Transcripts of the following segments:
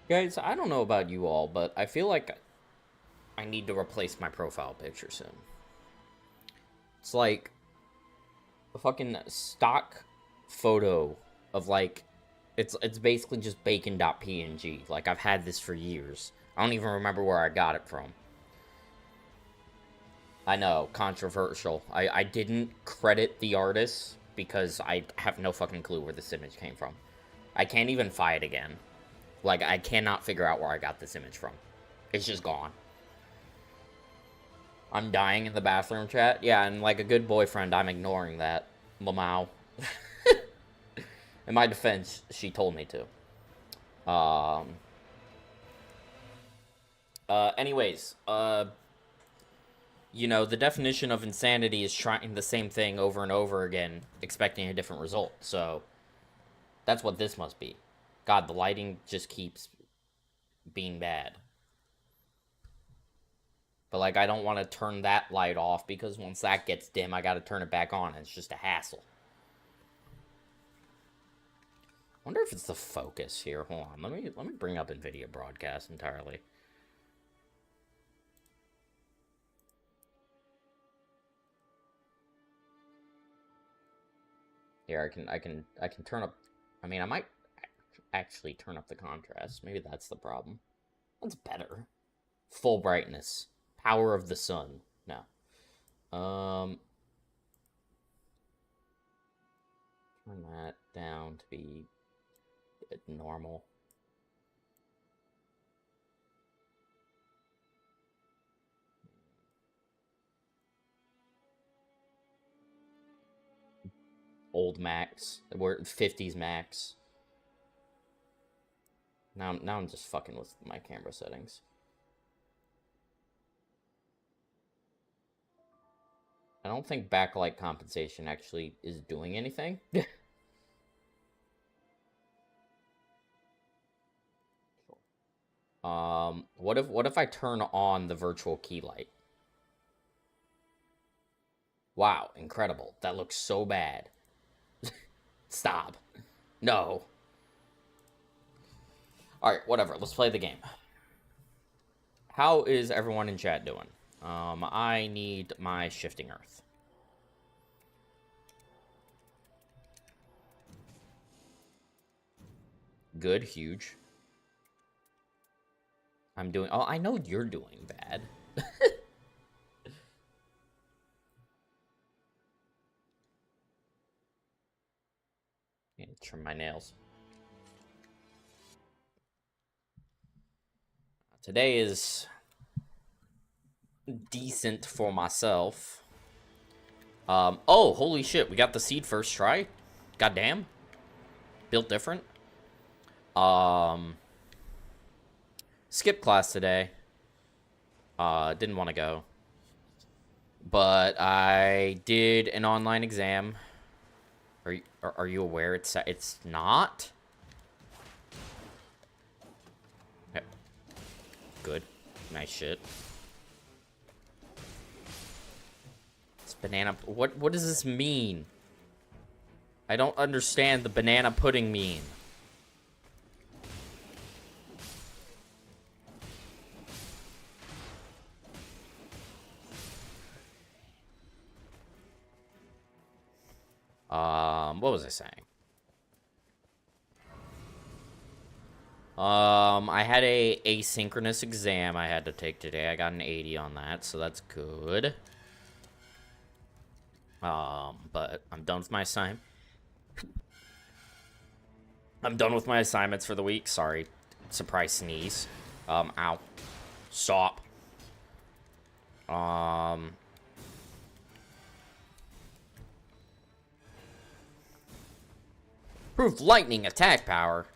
Guys, I don't know about you all, but I feel like I need to replace my profile picture soon. It's like a fucking stock photo of like it's basically just bacon.png. Like I've had this for years. I don't even remember where I got it from. I know, controversial. I didn't credit the artist because I have no fucking clue where this image came from. I can't even find it again. Like, I cannot figure out where I got this image from. It's just gone. I'm dying in the bathroom chat. Yeah, and like a good boyfriend, I'm ignoring that. Lamau. In my defense, she told me to. Anyways, you know, the definition of insanity is trying the same thing over and over again, expecting a different result. So, that's what this must be. God, the lighting just keeps being bad. But, like, I don't want to turn that light off because once that gets dim, I got to turn it back on. And it's just a hassle. I wonder if it's the focus here. Hold on. Let me bring up NVIDIA Broadcast entirely. Here, I can turn up. I mean, I might actually turn up the contrast. Maybe that's the problem. That's better. Full brightness. Power of the sun. No. Turn that down to be normal. Old max. We're 50s max. Now I'm just fucking with my camera settings. I don't think backlight compensation actually is doing anything. What if I turn on the virtual key light? Wow, incredible. That looks so bad. Stop. No. Alright, whatever. Let's play the game. How is everyone in chat doing? I need my shifting earth. Good, huge. I'm doing... Oh, I know you're doing bad. Trim my nails. Today is decent for myself. Oh, holy shit. We got the seed first try. Goddamn. Built different. Skip class today. Didn't want to go. But I did an online exam. Are you aware it's not? Okay. Good. Nice shit. It's banana. What does this mean? I don't understand the banana pudding meme. What was I saying? I had a asynchronous exam I had to take today. I got an 80 on that, so that's good. But I'm done with my assignment. I'm done with my assignments for the week. Sorry. Surprise sneeze. Ow. Stop. Proof lightning attack power.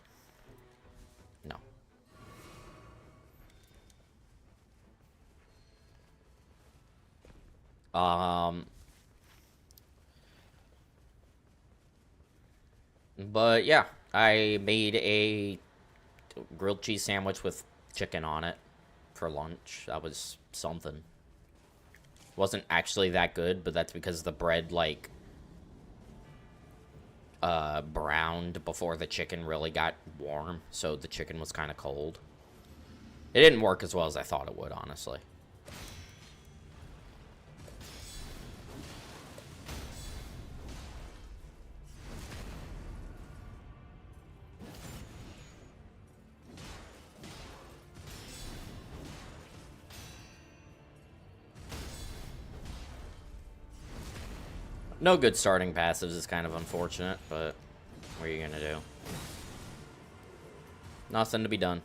No. But yeah, I made a grilled cheese sandwich with chicken on it for lunch. That was something. Wasn't actually that good, but that's because the bread, like, browned before the chicken really got warm, so the chicken was kind of cold. It didn't work as well as I thought it would, honestly. No good starting passives is kind of unfortunate, but what are you gonna do? Nothing to be done.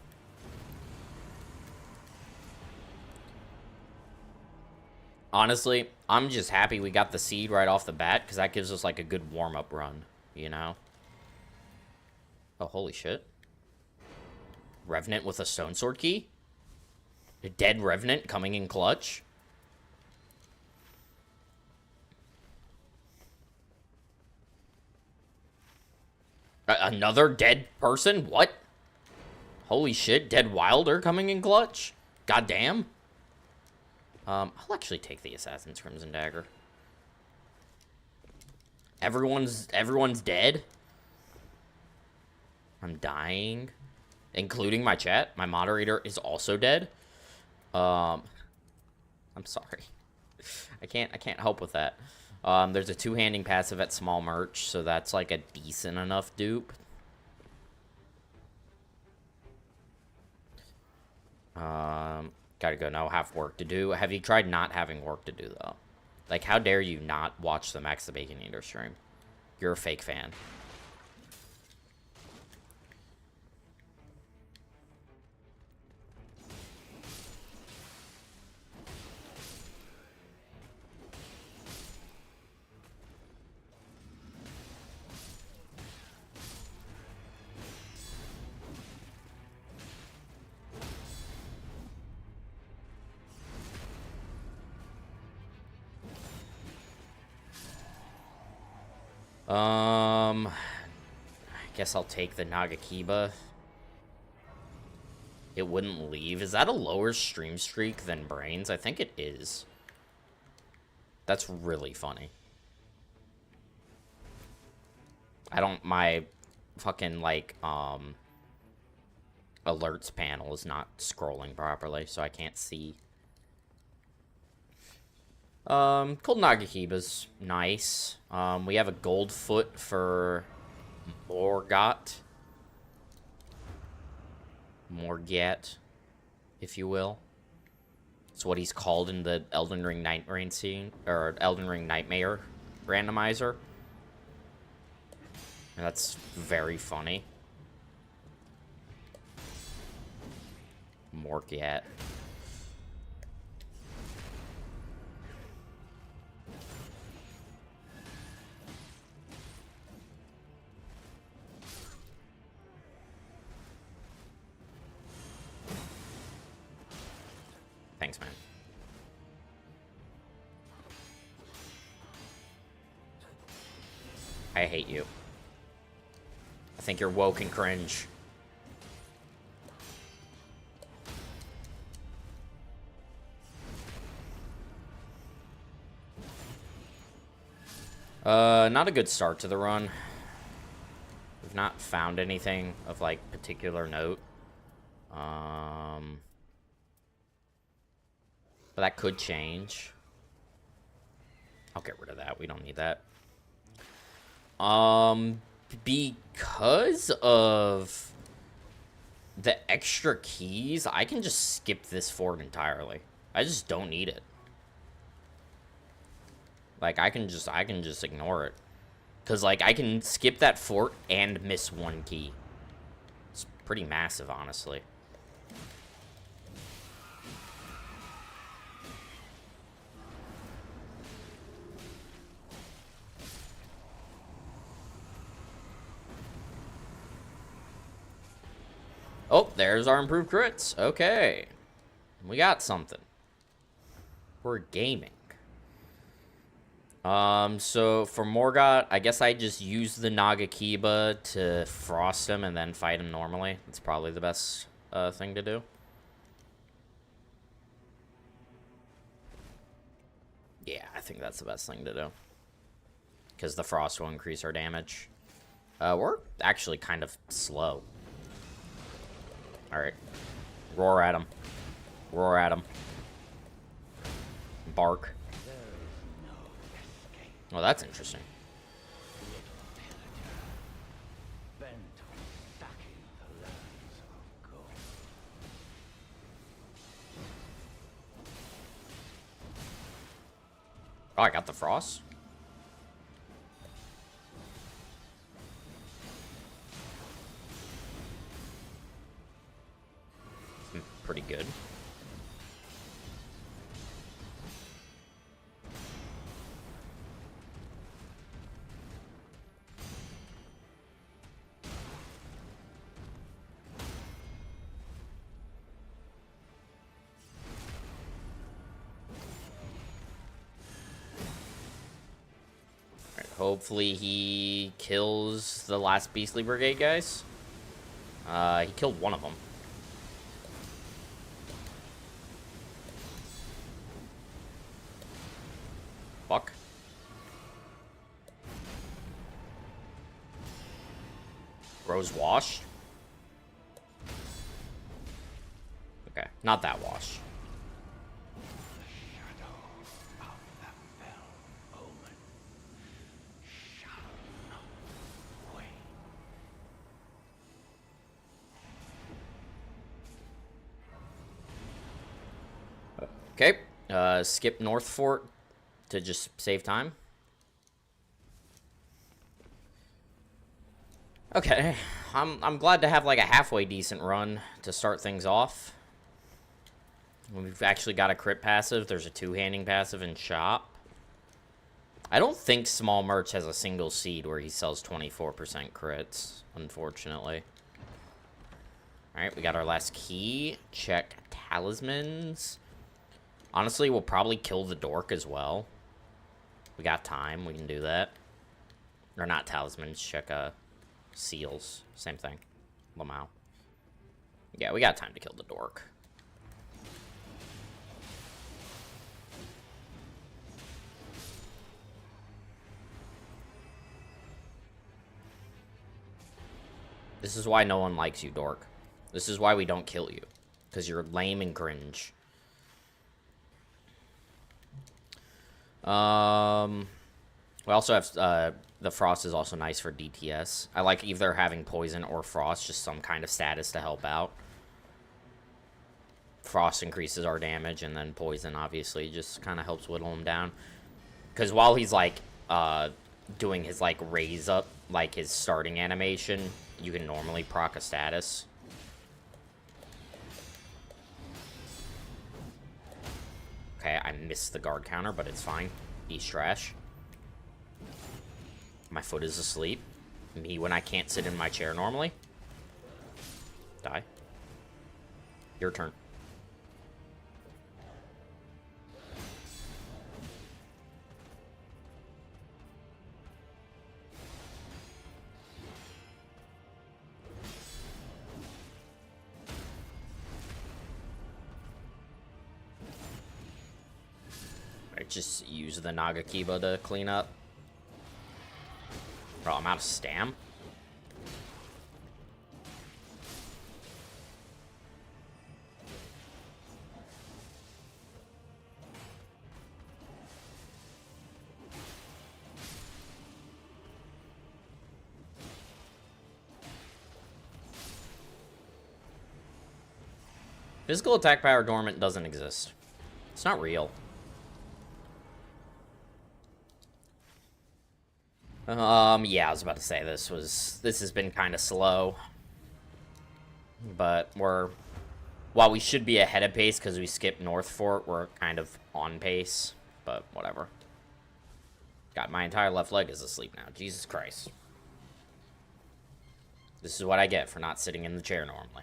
Honestly, I'm just happy we got the seed right off the bat, because that gives us, like, a good warm-up run, you know? Oh, holy shit. Revenant with a Stone Sword key? A dead Revenant coming in clutch? Another dead person? What? Holy shit, dead Wilder coming in clutch? Goddamn. I'll actually take the Assassin's Crimson Dagger. Everyone's dead? I'm dying. Including my chat. My moderator is also dead. I'm sorry. I can't help with that. There's a two-handing passive at small merch, so that's like a decent enough dupe. Gotta go now. Have work to do. Have you tried not having work to do, though? Like, how dare you not watch the Max the Bacon Eater stream? You're a fake fan. I guess I'll take the Nagakiba. It wouldn't leave. Is that a lower stream streak than Brains? I think it is. That's really funny. My fucking, like, alerts panel is not scrolling properly, so I can't see. Cold Nagakiba's nice. We have a gold foot for Morgat, if you will. It's what he's called in the Elden Ring Nightmare scene, or Elden Ring Nightmare randomizer. And that's very funny. Morgat. Thanks, man. I hate you. I think you're woke and cringe. Not a good start to the run. We've not found anything of, like, particular note. But that could change. I'll get rid of that. We don't need that. Because of the extra keys, I can just skip this fort entirely. I just don't need it. Like, I can just ignore it. Because, like, I can skip that fort and miss one key. It's pretty massive, honestly. Oh, there's our improved crits. Okay. We got something. We're gaming. So for Morgot, I guess I just use the Nagakiba to frost him and then fight him normally. That's probably the best thing to do. Yeah, I think that's the best thing to do. Because the frost will increase our damage. We're actually kind of slow. Alright. Roar at him. Roar at him. Bark. Well, that's interesting. Oh, I got the frost. Pretty good. Hopefully he kills the last Beastly Brigade guys. He killed one of them. Fuck. Rose washed. Okay, not that wash. Okay, skip North Fort to just save time. Okay, I'm glad to have like a halfway decent run to start things off. We've actually got a crit passive. There's a two-handing passive in shop. I don't think Small Merch has a single seed where he sells 24% crits, unfortunately. Alright, we got our last key. Check talismans. Honestly, we'll probably kill the dork as well. We got time. We can do that. Or not talismans. Check seals. Same thing. Lamau. Yeah, we got time to kill the dork. This is why no one likes you, dork. This is why we don't kill you. Because you're lame and cringe. We also have, the frost is also nice for DTS. I like either having poison or frost, just some kind of status to help out. Frost increases our damage, and then poison, obviously, just kind of helps whittle him down. Because while he's, like, doing his, like, raise up, like, his starting animation, you can normally proc a status. Okay, I missed the guard counter, but it's fine. He's trash. My foot is asleep. Me when I can't sit in my chair normally. Die. Your turn. Just use the Nagakiba to clean up. Bro, I'm out of stam. Physical attack power dormant doesn't exist. It's not real. Yeah, I was about to say this has been kind of slow. But while we should be ahead of pace because we skipped North Fort, we're kind of on pace, but whatever. God, my entire left leg is asleep now. Jesus Christ. This is what I get for not sitting in the chair normally.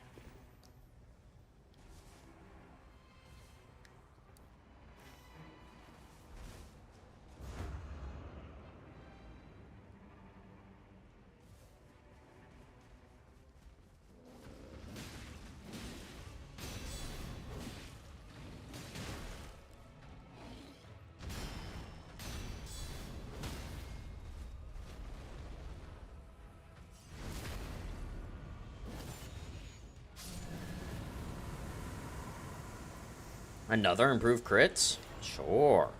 Another improved crits? Sure.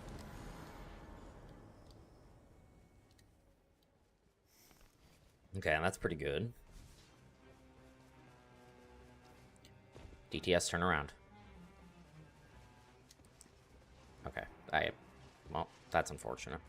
Okay, that's pretty good. DTS turnaround. Okay, well, that's unfortunate.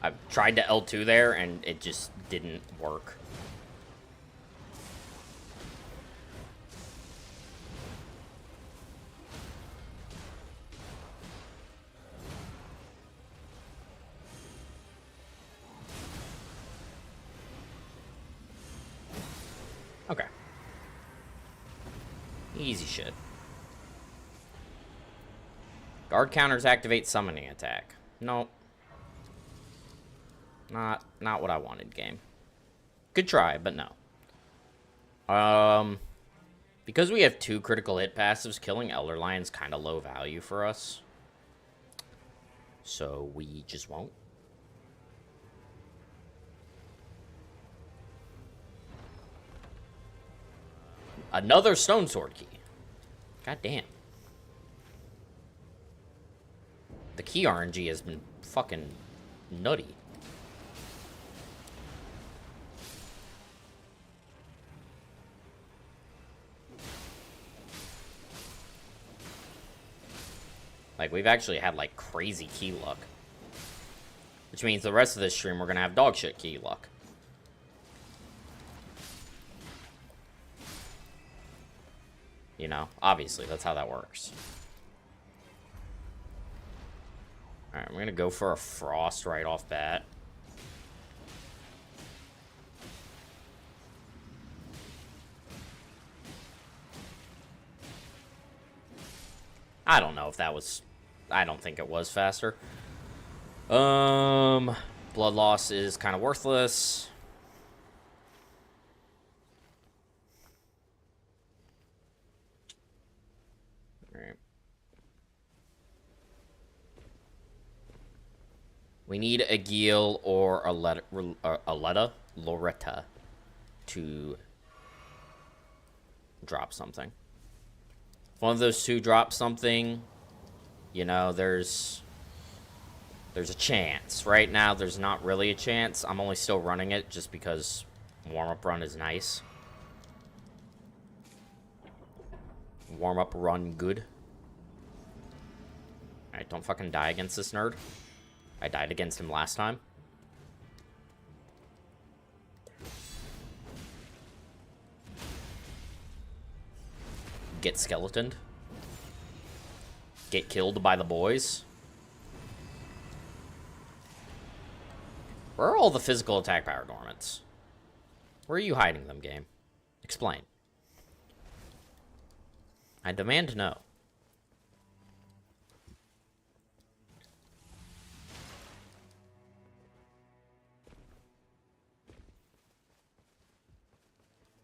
I tried to L2 there, and it just didn't work. Okay. Easy shit. Guard counters activate summoning attack. Nope. Not what I wanted, game. Good try, but no. Because we have 2 critical hit passives, killing Elder Lion's kind of low value for us. So we just won't. Another Stone Sword key. God damn. The key RNG has been fucking nutty. Like, we've actually had, like, crazy key luck. Which means the rest of this stream, we're gonna have dog shit key luck. You know, obviously, that's how that works. Alright, I'm gonna go for a Frost right off bat. I don't know if that was... I don't think it was faster. Blood loss is kind of worthless. Alright. We need a Gil or a Loretta to drop something. If one of those 2 drops something, you know, there's a chance. Right now, there's not really a chance. I'm only still running it just because warm-up run is nice. Warm-up run good. Alright, don't fucking die against this nerd. I died against him last time. Get skeletoned. Get killed by the boys. Where are all the physical attack power dormants? Where are you hiding them, game? Explain. I demand to know.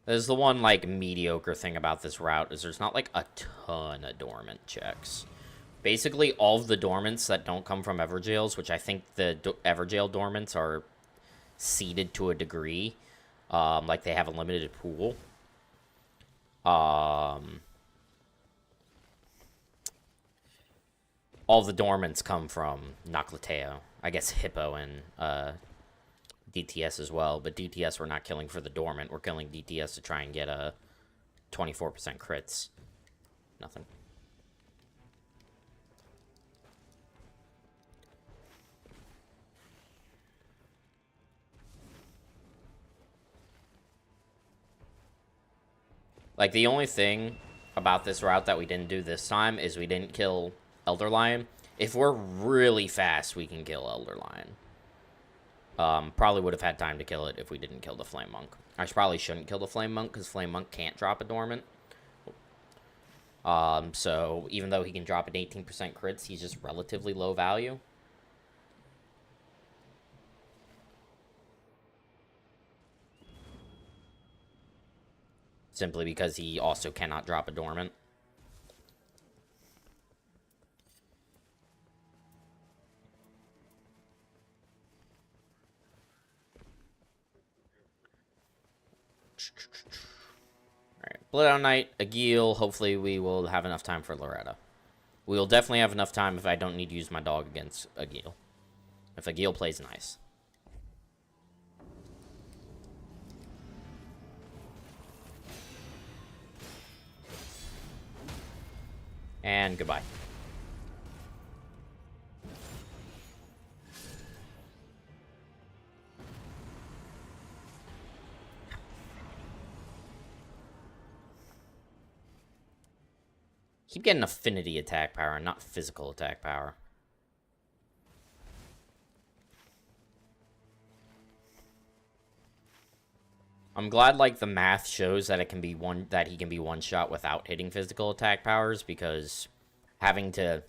There's the one, like, mediocre thing about this route is there's not, like, a ton of dormant checks. Basically, all of the dormants that don't come from Everjails, which I think the Everjail dormants are seeded to a degree, like they have a limited pool. All the dormants come from Noclateo. I guess Hippo and DTS as well, but DTS we're not killing for the dormant. We're killing DTS to try and get a 24% crits. Nothing. Like, the only thing about this route that we didn't do this time is we didn't kill Elder Lion. If we're really fast, we can kill Elder Lion. Probably would have had time to kill it if we didn't kill the Flame Monk. I probably shouldn't kill the Flame Monk, because Flame Monk can't drop a Dormant. So, even though he can drop an 18% crits, he's just relatively low value. Simply because he also cannot drop a dormant. Alright, Bloodhound Knight, Agil. Hopefully we will have enough time for Loretta. We will definitely have enough time if I don't need to use my dog against Agil. If Agil plays nice. And goodbye. Keep getting affinity attack power, not physical attack power. I'm glad, like, the math shows that he can be one shot without hitting physical attack powers, because having to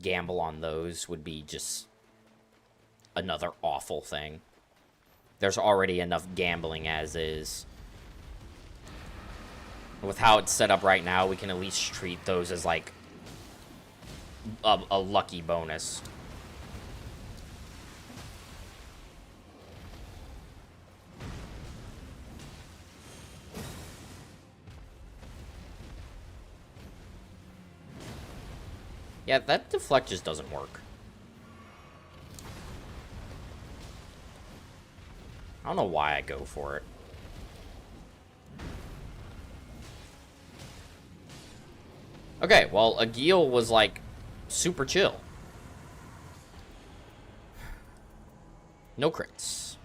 gamble on those would be just another awful thing. There's already enough gambling as is. With how it's set up right now, we can at least treat those as, like, a lucky bonus. Yeah, that deflect just doesn't work. I don't know why I go for it. Okay, well, Agil was, like, super chill. No crits.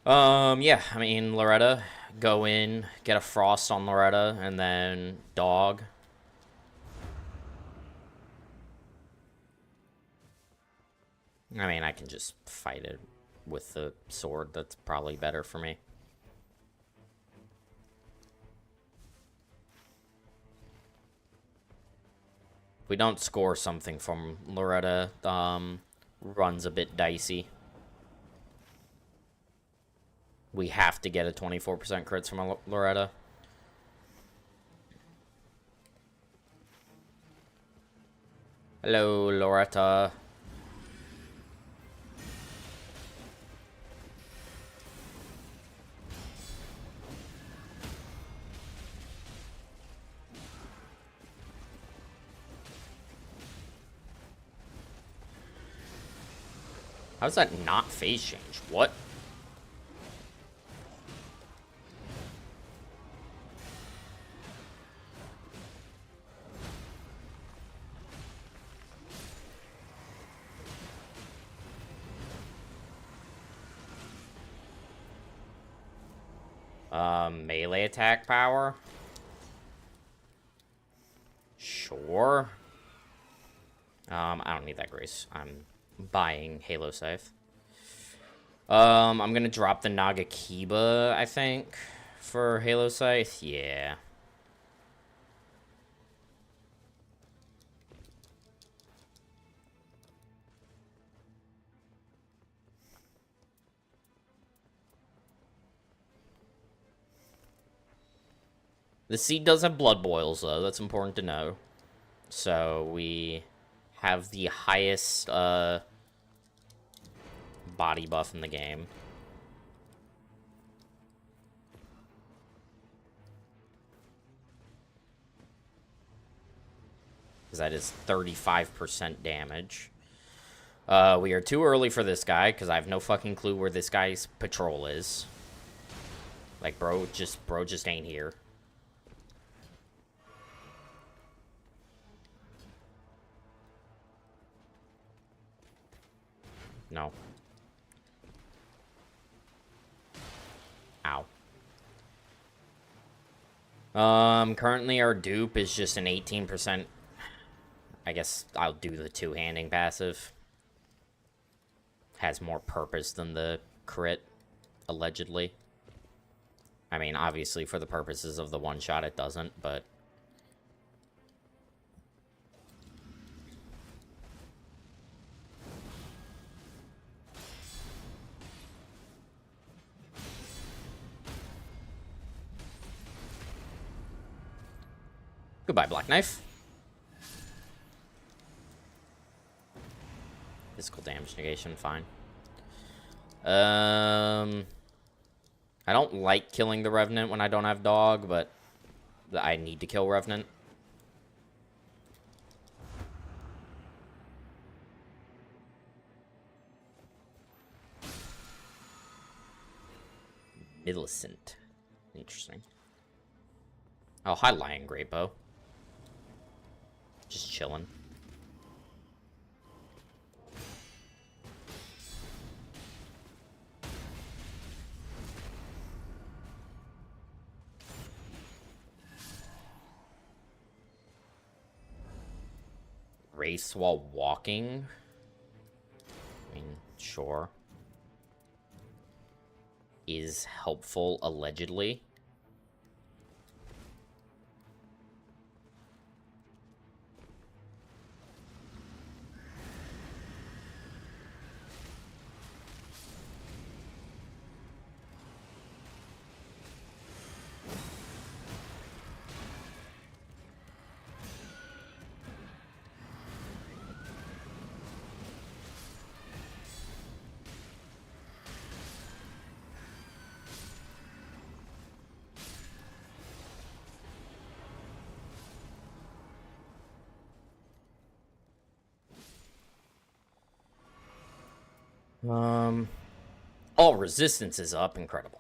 Yeah, I mean, Loretta, go in, get a frost on Loretta, and then dog. I mean, I can just fight it with the sword. That's probably better for me. If we don't score something from Loretta, runs a bit dicey. We have to get a 24% crits from Loretta. Hello, Loretta. How's that not phase change? What? Melee attack power? Sure. I don't need that grace. I'm buying Halo Scythe. I'm gonna drop the Nagakiba, I think, for Halo Scythe. Yeah. The seed does have blood boils, though. That's important to know. So we have the highest body buff in the game. Because that is 35% damage. We are too early for this guy, because I have no fucking clue where this guy's patrol is. Like, bro just ain't here. No. Ow. Currently our dupe is just an 18%. I guess I'll do the two-handing passive. Has more purpose than the crit, allegedly. I mean, obviously, for the purposes of the one-shot, it doesn't, but... Goodbye, Black Knife. Physical damage negation, fine. I don't like killing the Revenant when I don't have dog, but I need to kill Revenant. Millicent. Interesting. Oh, hi, Lion Greatbow. Just chilling. Race while walking? I mean, sure. Is helpful, allegedly. All resistance is up. Incredible.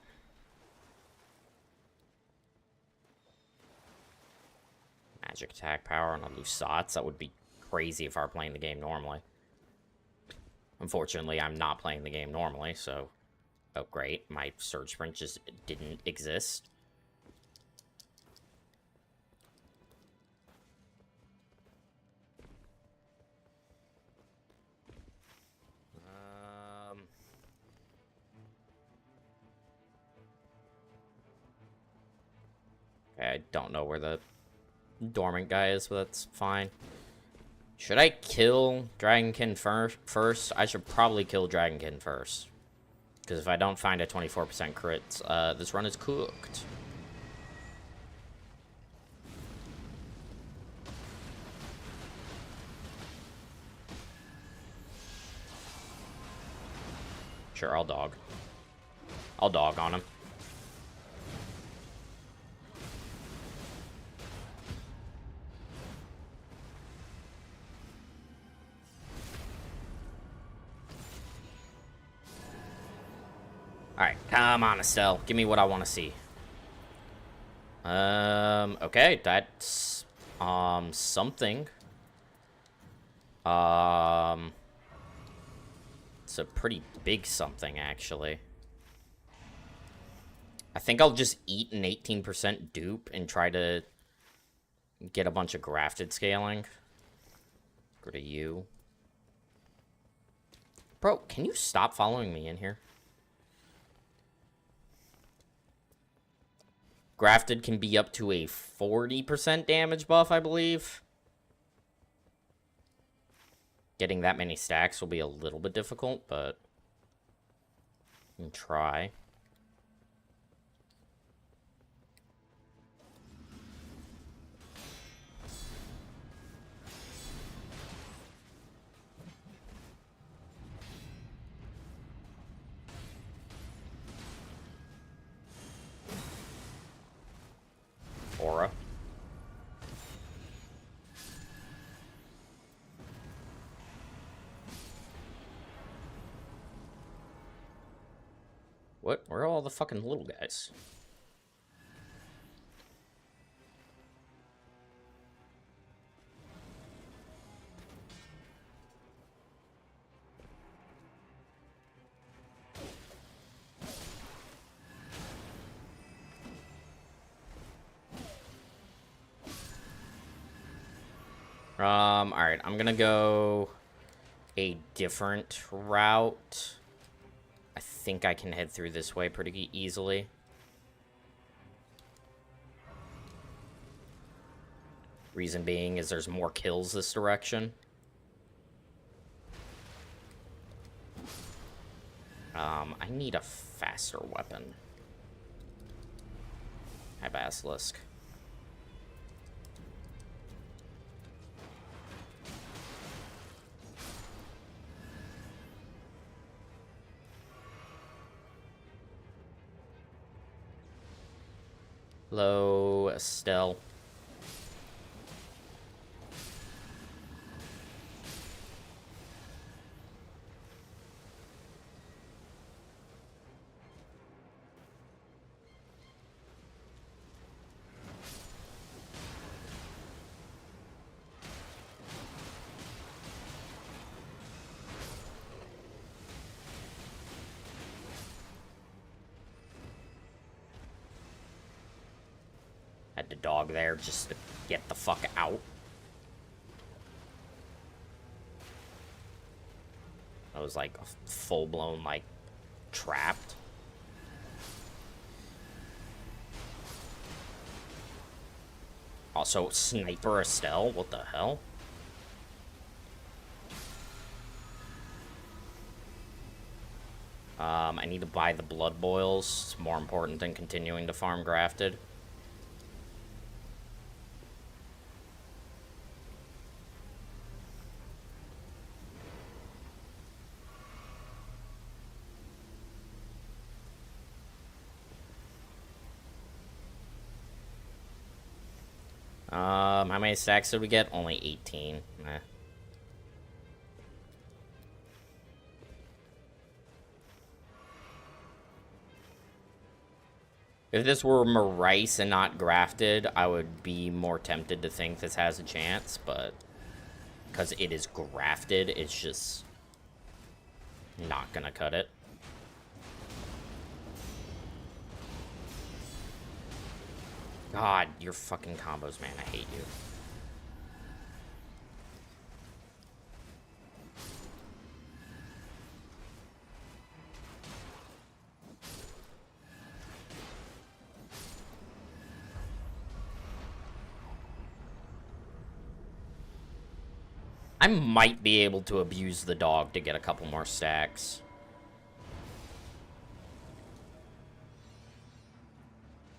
Magic attack power on a Lusatz. That would be crazy if I were playing the game normally. Unfortunately, I'm not playing the game normally, so... Oh, great. My Surge Sprint just didn't exist. I don't know where the dormant guy is, but that's fine. Should I kill Dragonkin first? I should probably kill Dragonkin first. Because if I don't find a 24% crit, this run is cooked. Sure, I'll dog. I'll dog on him. Alright, come on, Estelle. Give me what I want to see. Okay, that's, something. It's a pretty big something, actually. I think I'll just eat an 18% dupe and try to get a bunch of grafted scaling. Go to you. Bro, can you stop following me in here? Grafted can be up to a 40% damage buff, I believe. Getting that many stacks will be a little bit difficult, but we can try. Aura. What? Where are all the fucking little guys? Alright, I'm gonna go a different route. I think I can head through this way pretty easily. Reason being is there's more kills this direction. I need a faster weapon. Hi, Basilisk. Hello, Estelle. Had the dog there just to get the fuck out. I was like full-blown, like, trapped. Also, Sniper Estelle, what the hell? I need to buy the blood boils. It's more important than continuing to farm grafted. How many stacks did we get? Only 18. Eh. If this were Marais and not grafted, I would be more tempted to think this has a chance, but because it is grafted, it's just not gonna cut it. God, your fucking combos, man. I hate you. I might be able to abuse the dog to get a couple more stacks.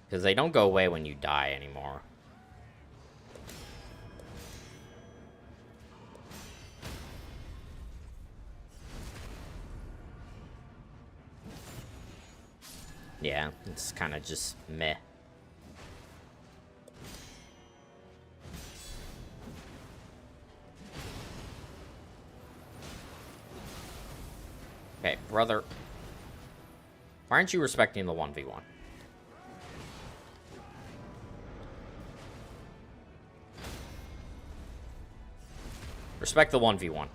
Because they don't go away when you die anymore. Yeah, it's kind of just meh. Okay, brother. Why aren't you respecting the 1v1? Respect the 1v1.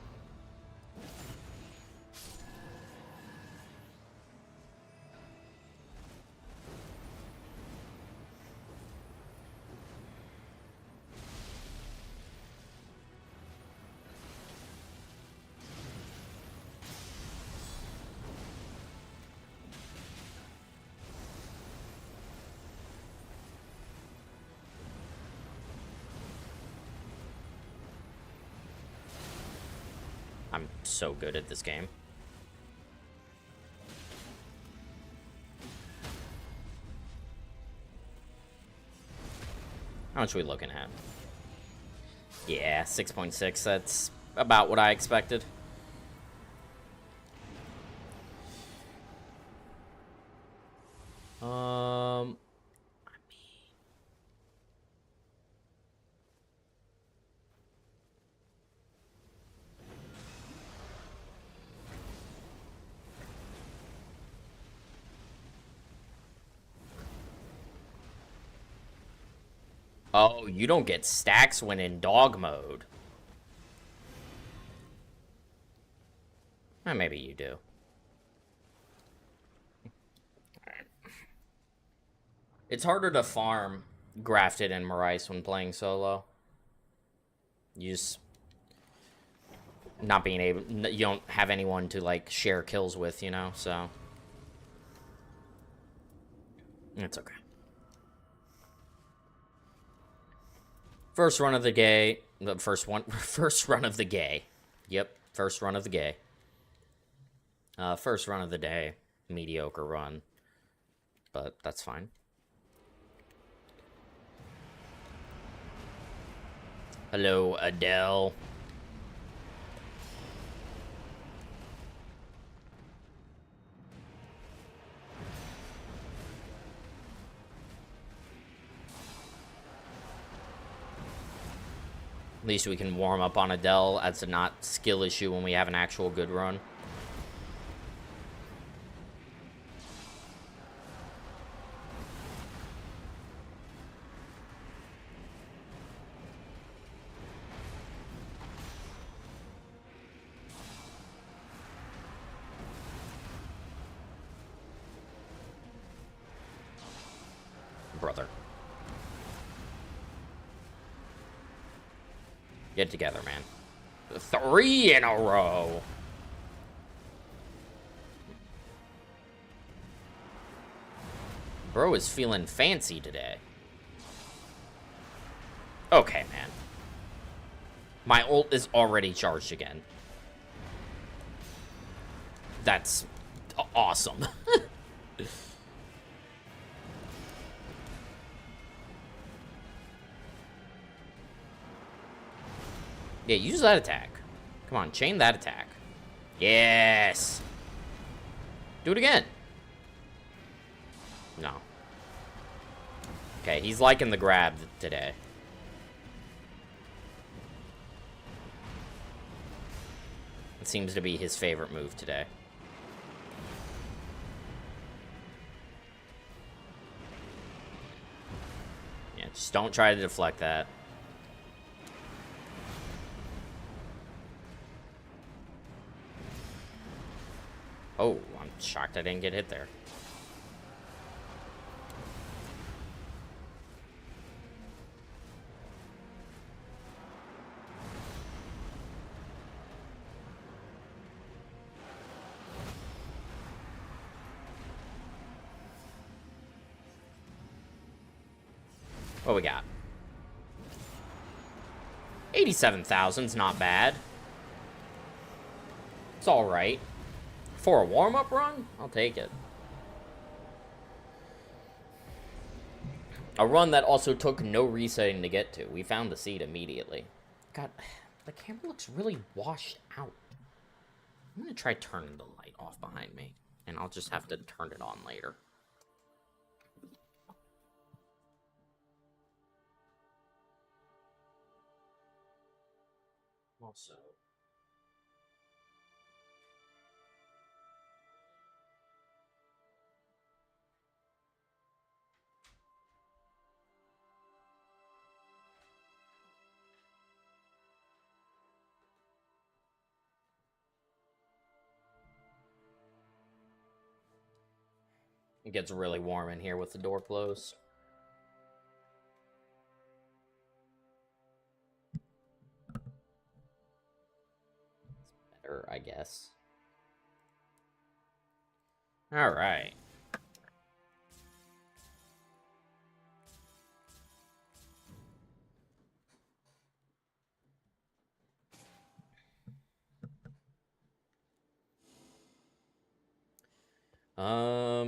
I'm so good at this game. How much are we looking at? Yeah, 6.6. That's about what I expected. Oh, you don't get stacks when in dog mode. Maybe you do. It's harder to farm grafted and Marais when playing solo. You just not being able, you don't have anyone to like share kills with, you know, so it's okay. First run of the gay. The first run of the gay. Yep, first run of the gay. First run of the day. Mediocre run. But that's fine. Hello, Adele. At least we can warm up on Adele. That's a not skill issue when we have an actual good run. Brother. Get together, man. 3 in a row. Bro is feeling fancy today. Okay, man. My ult is already charged again. That's awesome. Yeah, use that attack. Come on, chain that attack. Yes! Do it again. No. Okay, he's liking the grab today. It seems to be his favorite move today. Yeah, just don't try to deflect that. Oh, I'm shocked I didn't get hit there. What we got? 87,000's not bad. It's alright. For a warm-up run, I'll take it. A run that also took no resetting to get to. We found the seed immediately. God, the camera looks really washed out. I'm gonna try turning the light off behind me, and I'll just have to turn it on later. Also, it gets really warm in here with the door closed. It's better, I guess. All right.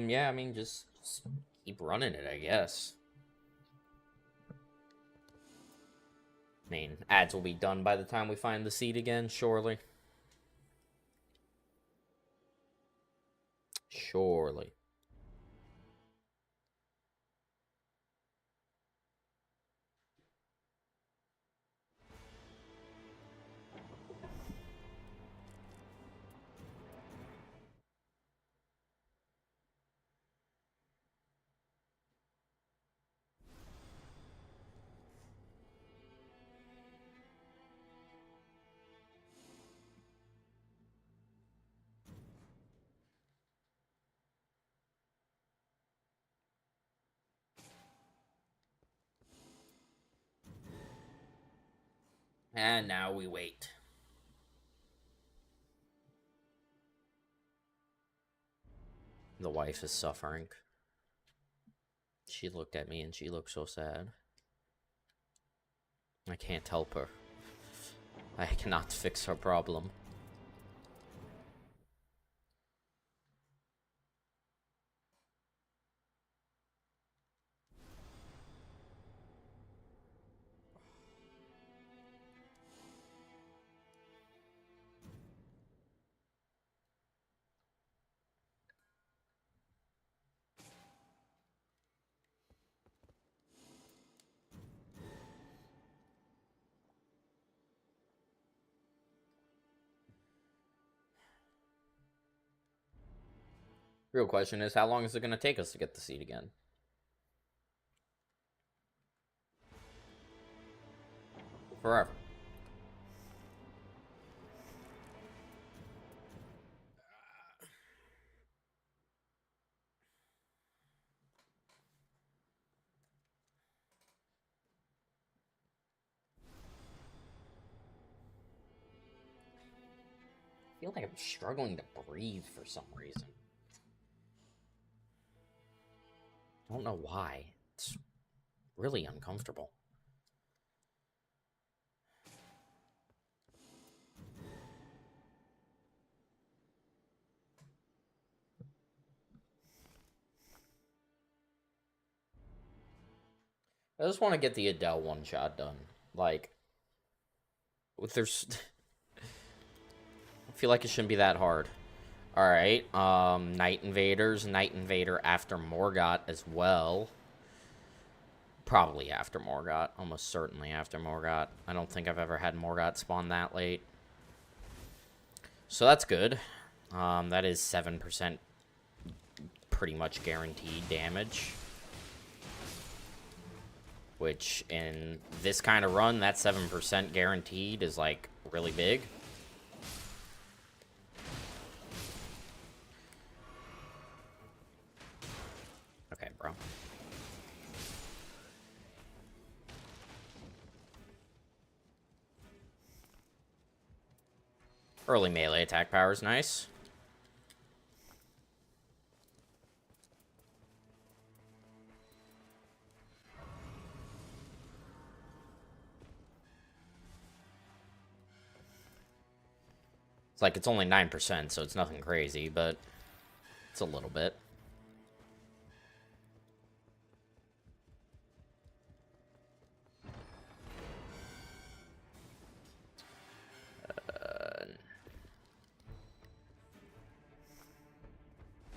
Yeah, I mean, just keep running it, I guess. I mean, ads will be done by the time we find the seed again, surely. Surely. And now we wait. The wife is suffering. She looked at me and she looked so sad. I can't help her. I cannot fix her problem. Real question is, how long is it going to take us to get the seed again? Forever. I feel like I'm struggling to breathe for some reason. I don't know why. It's really uncomfortable. I just want to get the Adele one-shot done. Like, there's... I feel like it shouldn't be that hard. Alright, Night Invaders, Night Invader after Morgott as well. Probably after Morgott. Almost certainly after Morgott. I don't think I've ever had Morgott spawn that late. So that's good. That is 7% pretty much guaranteed damage. Which, in this kind of run, that 7% guaranteed is, like, really big. Okay, bro. Early melee attack power is nice. It's like it's only 9%, so it's nothing crazy, but it's a little bit.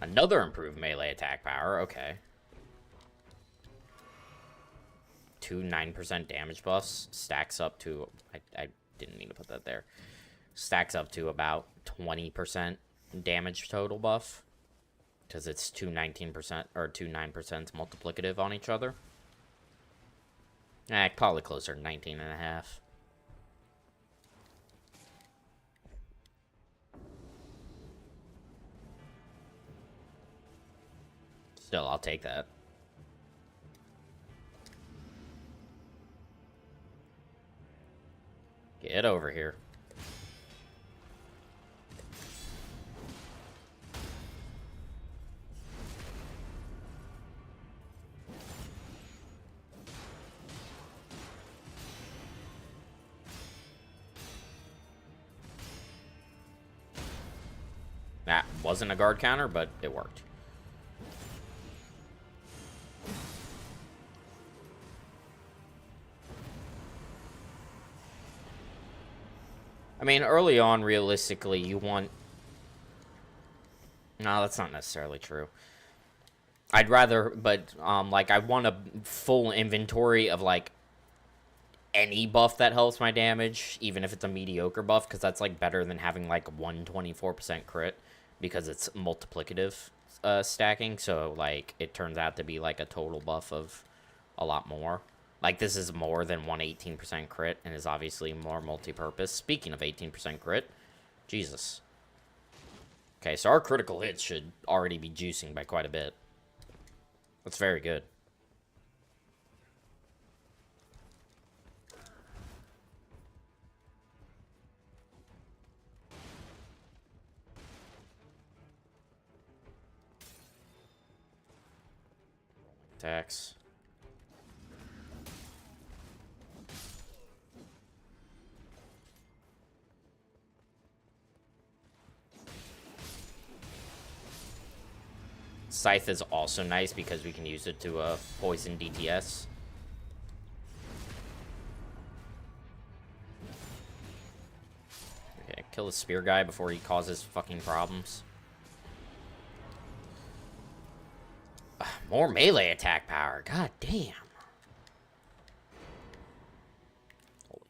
Another improved melee attack power, okay. 2 9% damage buffs stacks up to... I didn't mean to put that there. Stacks up to about 20% damage total buff. Because it's 2 19% or 2 9% multiplicative on each other. Probably closer to 19.5. Still, I'll take that. Get over here. That wasn't a guard counter, but it worked. I mean, early on, realistically, you want... No, that's not necessarily true. I'd rather, but, like, I want a full inventory of, like, any buff that helps my damage, even if it's a mediocre buff, because that's, like, better than having, like, 124% crit, because it's multiplicative stacking, so, like, it turns out to be, like, a total buff of a lot more. Like, this is more than 118% crit, and is obviously more multi-purpose. Speaking of 18% crit, Jesus. Okay, so our critical hits should already be juicing by quite a bit. That's very good. Attacks. Scythe is also nice because we can use it to poison DTS. Okay, kill the spear guy before he causes fucking problems. More melee attack power. God damn. Holy.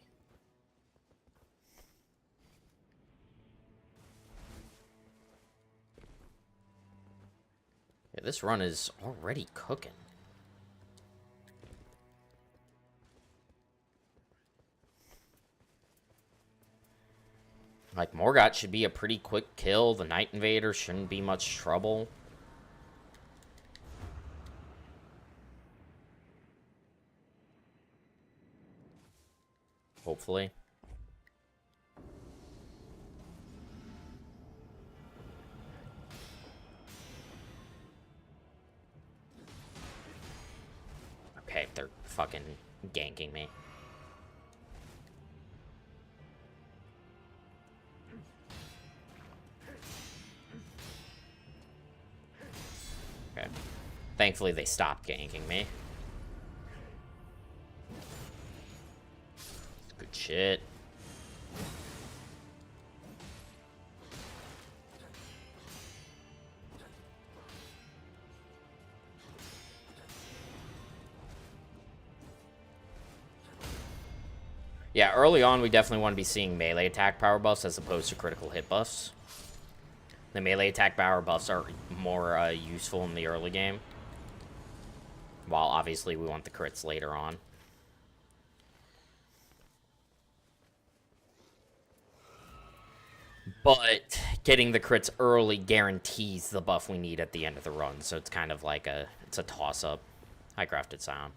Yeah, this run is already cooking. Like, Morgott should be a pretty quick kill. The Night Invader shouldn't be much trouble. Hopefully. Okay, they're fucking ganking me. Okay. Thankfully, they stopped ganking me. Good shit. Yeah, early on, we definitely want to be seeing melee attack power buffs as opposed to critical hit buffs. The melee attack power buffs are more useful in the early game. While obviously we want the crits later on. But getting the crits early guarantees the buff we need at the end of the run. So it's kind of like it's a toss-up. High crafted sound.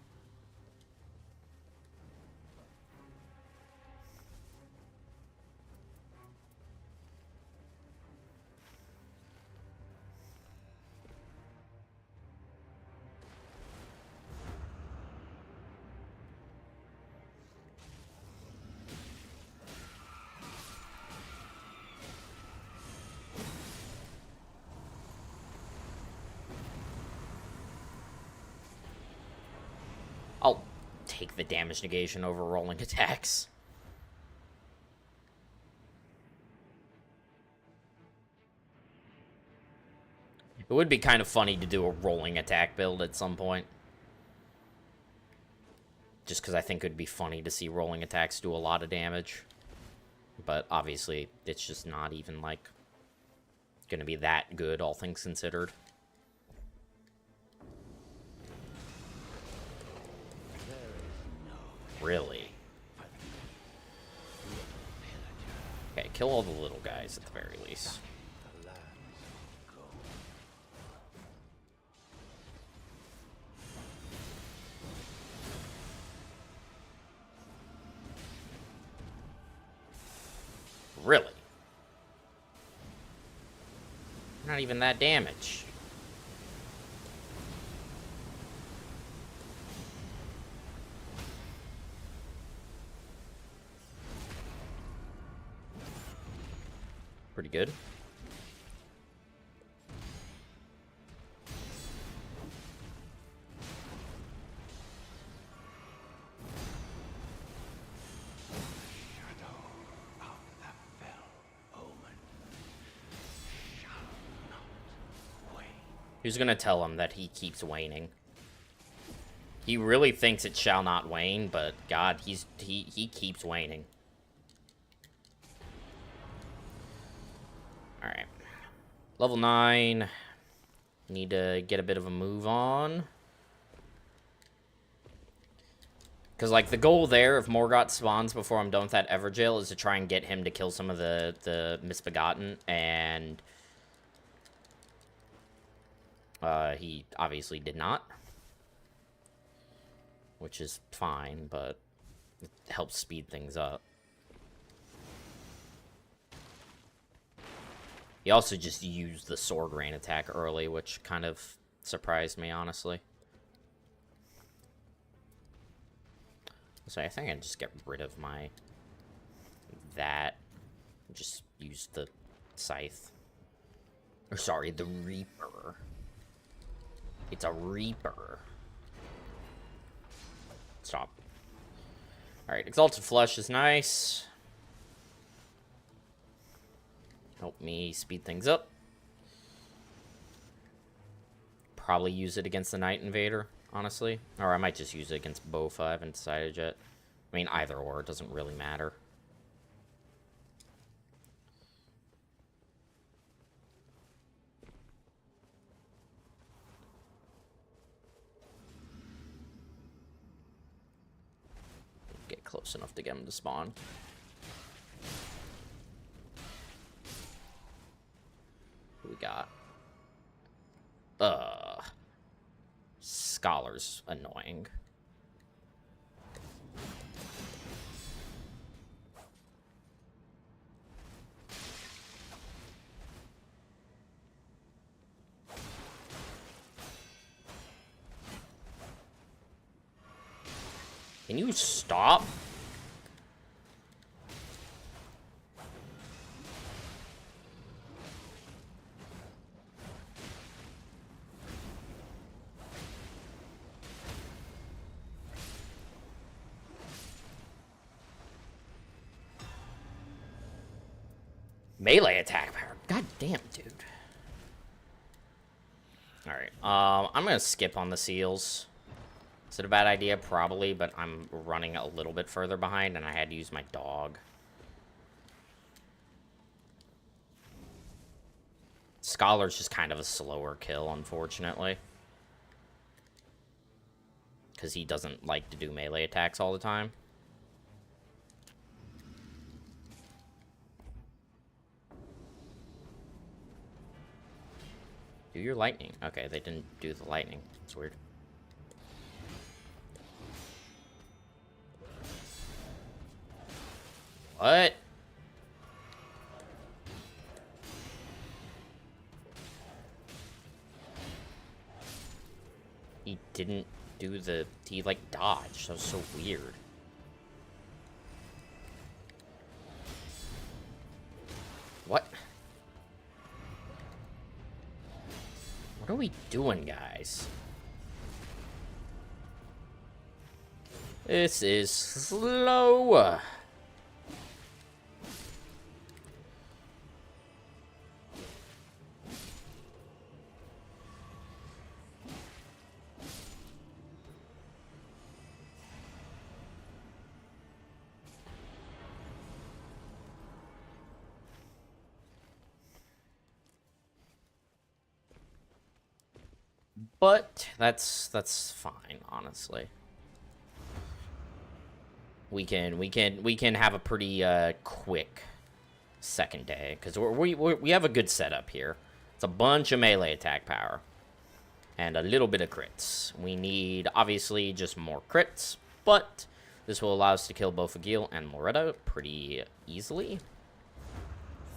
I'll take the damage negation over rolling attacks. It would be kind of funny to do a rolling attack build at some point. Just because I think it would be funny to see rolling attacks do a lot of damage. But obviously, it's just not even, like, going to be that good, all things considered. Really? Okay, kill all the little guys at the very least. Really? Not even that damage. Pretty good. Who's gonna tell him that he keeps waning? He really thinks it shall not wane, but God, he keeps waning. Alright. Level 9. Need to get a bit of a move on. Because, like, the goal there, if Morgott spawns before I'm done with that Everjail, is to try and get him to kill some of the Misbegotten, and he obviously did not. Which is fine, but it helps speed things up. He also just used the sword rain attack early, which kind of surprised me, honestly. So I think I just get rid of my... that. Just use the scythe. Or sorry, the Reaper. It's a Reaper. Stop. Alright, Exalted Flesh is nice. Help me speed things up. Probably use it against the Night Invader, honestly. Or I might just use it against both. I haven't decided yet. I mean, either or. It doesn't really matter. close enough to get him to spawn. Who we got? Scholar's annoying. Can you stop? Melee attack power. God damn, dude. Alright, I'm gonna skip on the seals. Is it a bad idea? Probably, but I'm running a little bit further behind, and I had to use my dog. Scholar's just kind of a slower kill, unfortunately. Because he doesn't like to do melee attacks all the time. Do your lightning. Okay, they didn't do the lightning. It's weird. What? He didn't do the... He, like, dodged. That was so weird. What? What are we doing, guys? This is slow. But that's fine, honestly. We can have a pretty quick second day because we have a good setup here. It's a bunch of melee attack power and a little bit of crits. We need obviously just more crits, but this will allow us to kill both Agil and Loretta pretty easily.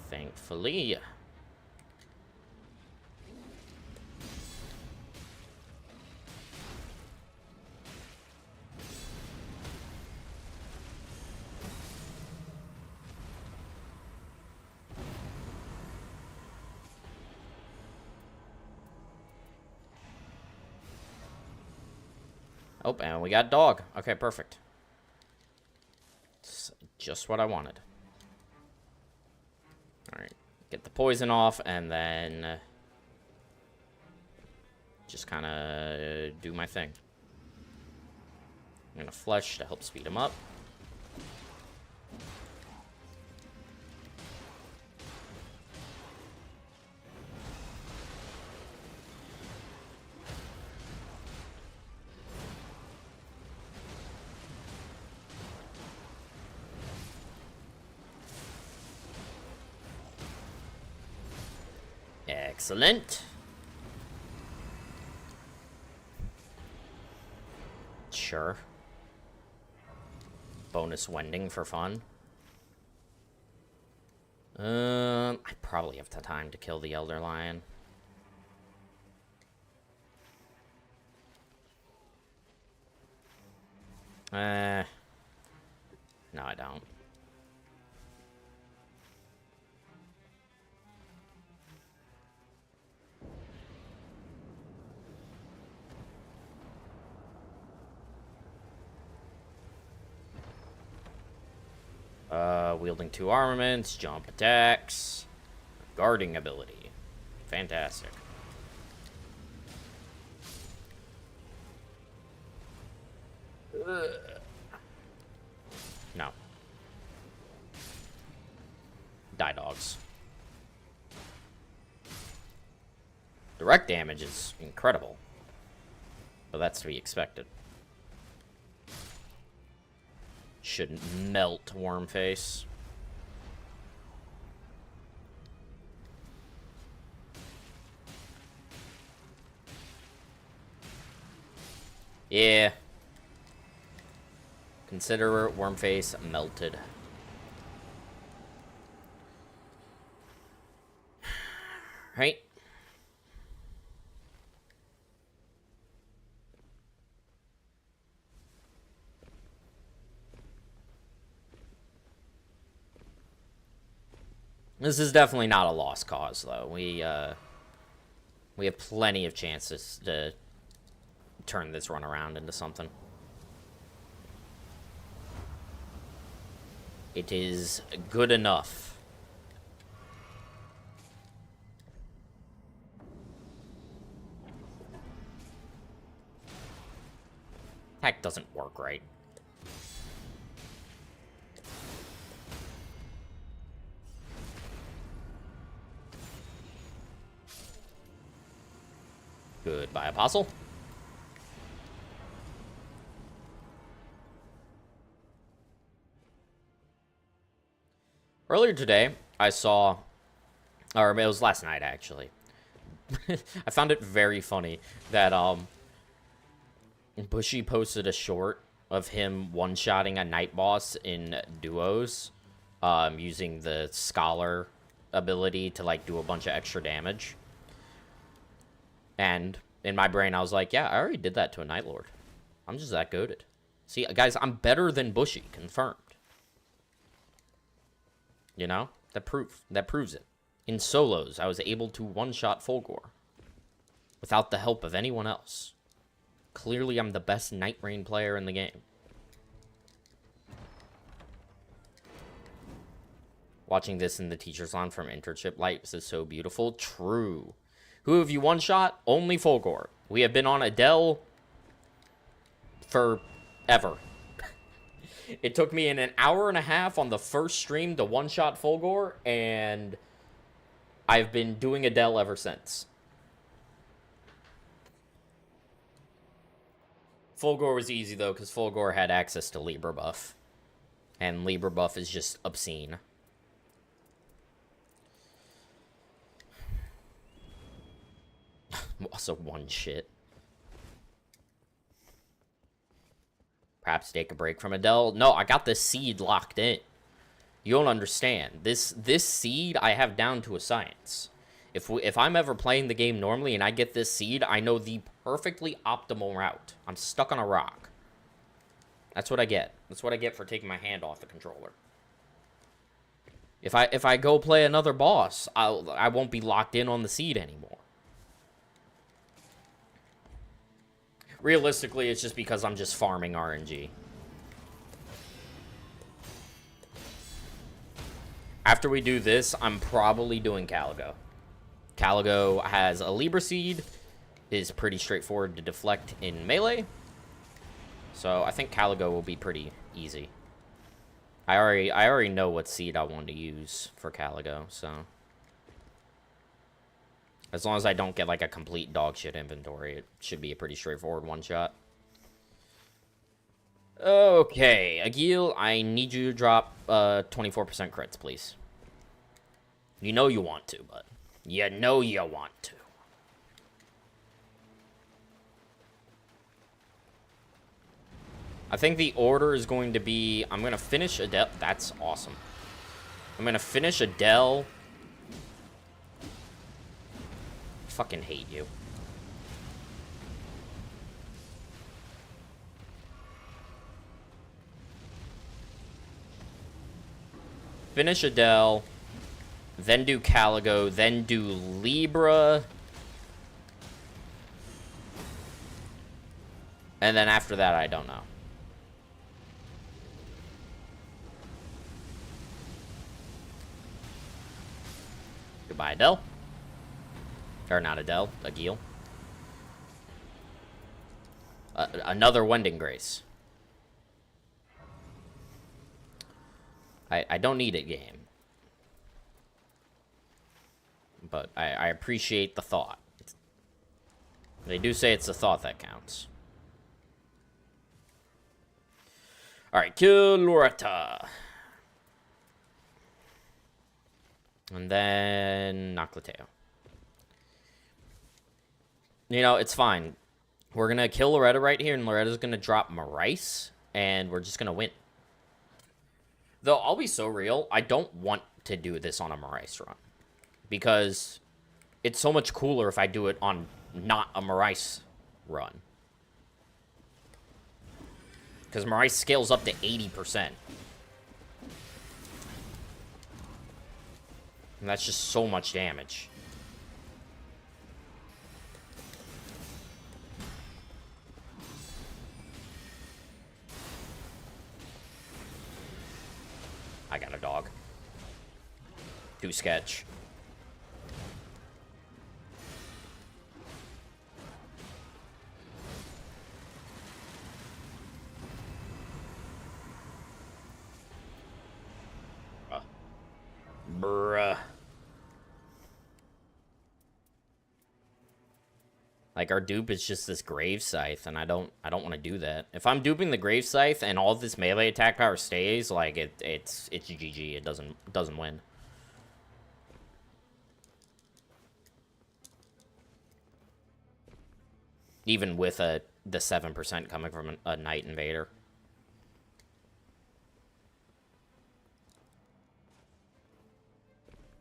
Thankfully. Oh, and we got dog. Okay, perfect. It's just what I wanted. Alright, get the poison off, and then just kind of do my thing. I'm going to flesh to help speed him up. Excellent. Sure. Bonus wending for fun. I probably have the time to kill the Elder Lion. No, I don't. Wielding 2 armaments, jump attacks, guarding ability. Fantastic. No. Die dogs. Direct damage is incredible, but that's to be expected. Should melt Wormface. Yeah. Consider Wormface melted. Right? This is definitely not a lost cause, though. We have plenty of chances to turn this run around into something. It is good enough. Attack doesn't work right. Goodbye, Apostle. Earlier today, I saw, or it was last night, actually. I found it very funny that, Bushy posted a short of him one-shotting a night boss in duos, using the Scholar ability to, like, do a bunch of extra damage. And in my brain, I was like, yeah, I already did that to a Nightlord. I'm just that goated. See, guys, I'm better than Bushy, confirmed. You know? That proves it. In solos, I was able to one-shot Fulgore without the help of anyone else. Clearly, I'm the best Night Rain player in the game. Watching this in the teacher's lawn from internship lights is so beautiful. True. Who have you one-shot? Only Fulgore. We have been on Adele forever. It took me an hour and a half on the first stream to one-shot Fulgore, and I've been doing Adele ever since. Fulgore was easy, though, because Fulgore had access to Libra buff. And Libra buff is just obscene. Also, one shit. Perhaps take a break from Adele. No, I got this seed locked in. You don't understand. This seed I have down to a science. If I'm ever playing the game normally and I get this seed, I know the perfectly optimal route. I'm stuck on a rock. That's what I get. That's what I get for taking my hand off the controller. If I go play another boss, I won't be locked in on the seed anymore. Realistically, it's just because I'm just farming RNG. After we do this, I'm probably doing Caligo. Caligo has a Libra Seed, is pretty straightforward to deflect in melee. So I think Caligo will be pretty easy. I already know what seed I want to use for Caligo, so as long as I don't get like a complete dogshit inventory, it should be a pretty straightforward one-shot. Okay, Agil, I need you to drop 24% crits, please. You know you want to, but you know you want to. I think the order is going to be, I'm going to finish Adele. That's awesome. I'm going to finish Adele. Fucking hate you. Finish Adele. Then do Caligo. Then do Libra. And then after that, I don't know. Goodbye, Adele. Or not Adele, Agil. Another Wending Grace. I don't need it, game. But I appreciate the thought. They do say it's the thought that counts. Alright, kill Loretta. And then Noclateo. You know, it's fine. We're going to kill Loretta right here, and Loretta's going to drop Maurice, and we're just going to win. Though, I'll be so real, I don't want to do this on a Maurice run. Because it's so much cooler if I do it on not a Maurice run. Because Maurice scales up to 80%. And that's just so much damage. I got a dog. Do sketch. Bruh. Like, our dupe is just this Grave Scythe, and I don't want to do that. If I'm duping the Grave Scythe and all of this melee attack power stays, like, it's GG. It doesn't win. Even with the 7% coming from a Night Invader.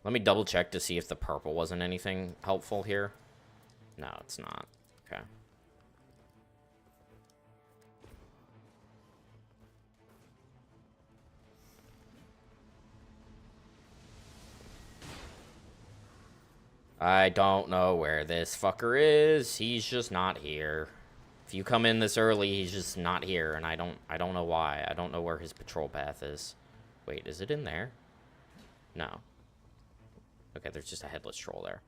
Let me double check to see if the purple wasn't anything helpful here. No, it's not. Okay. I don't know where this fucker is. He's just not here. If you come in this early, he's just not here, and I don't know why. I don't know where his patrol path is. Wait, is it in there? No. Okay, there's just a headless troll there.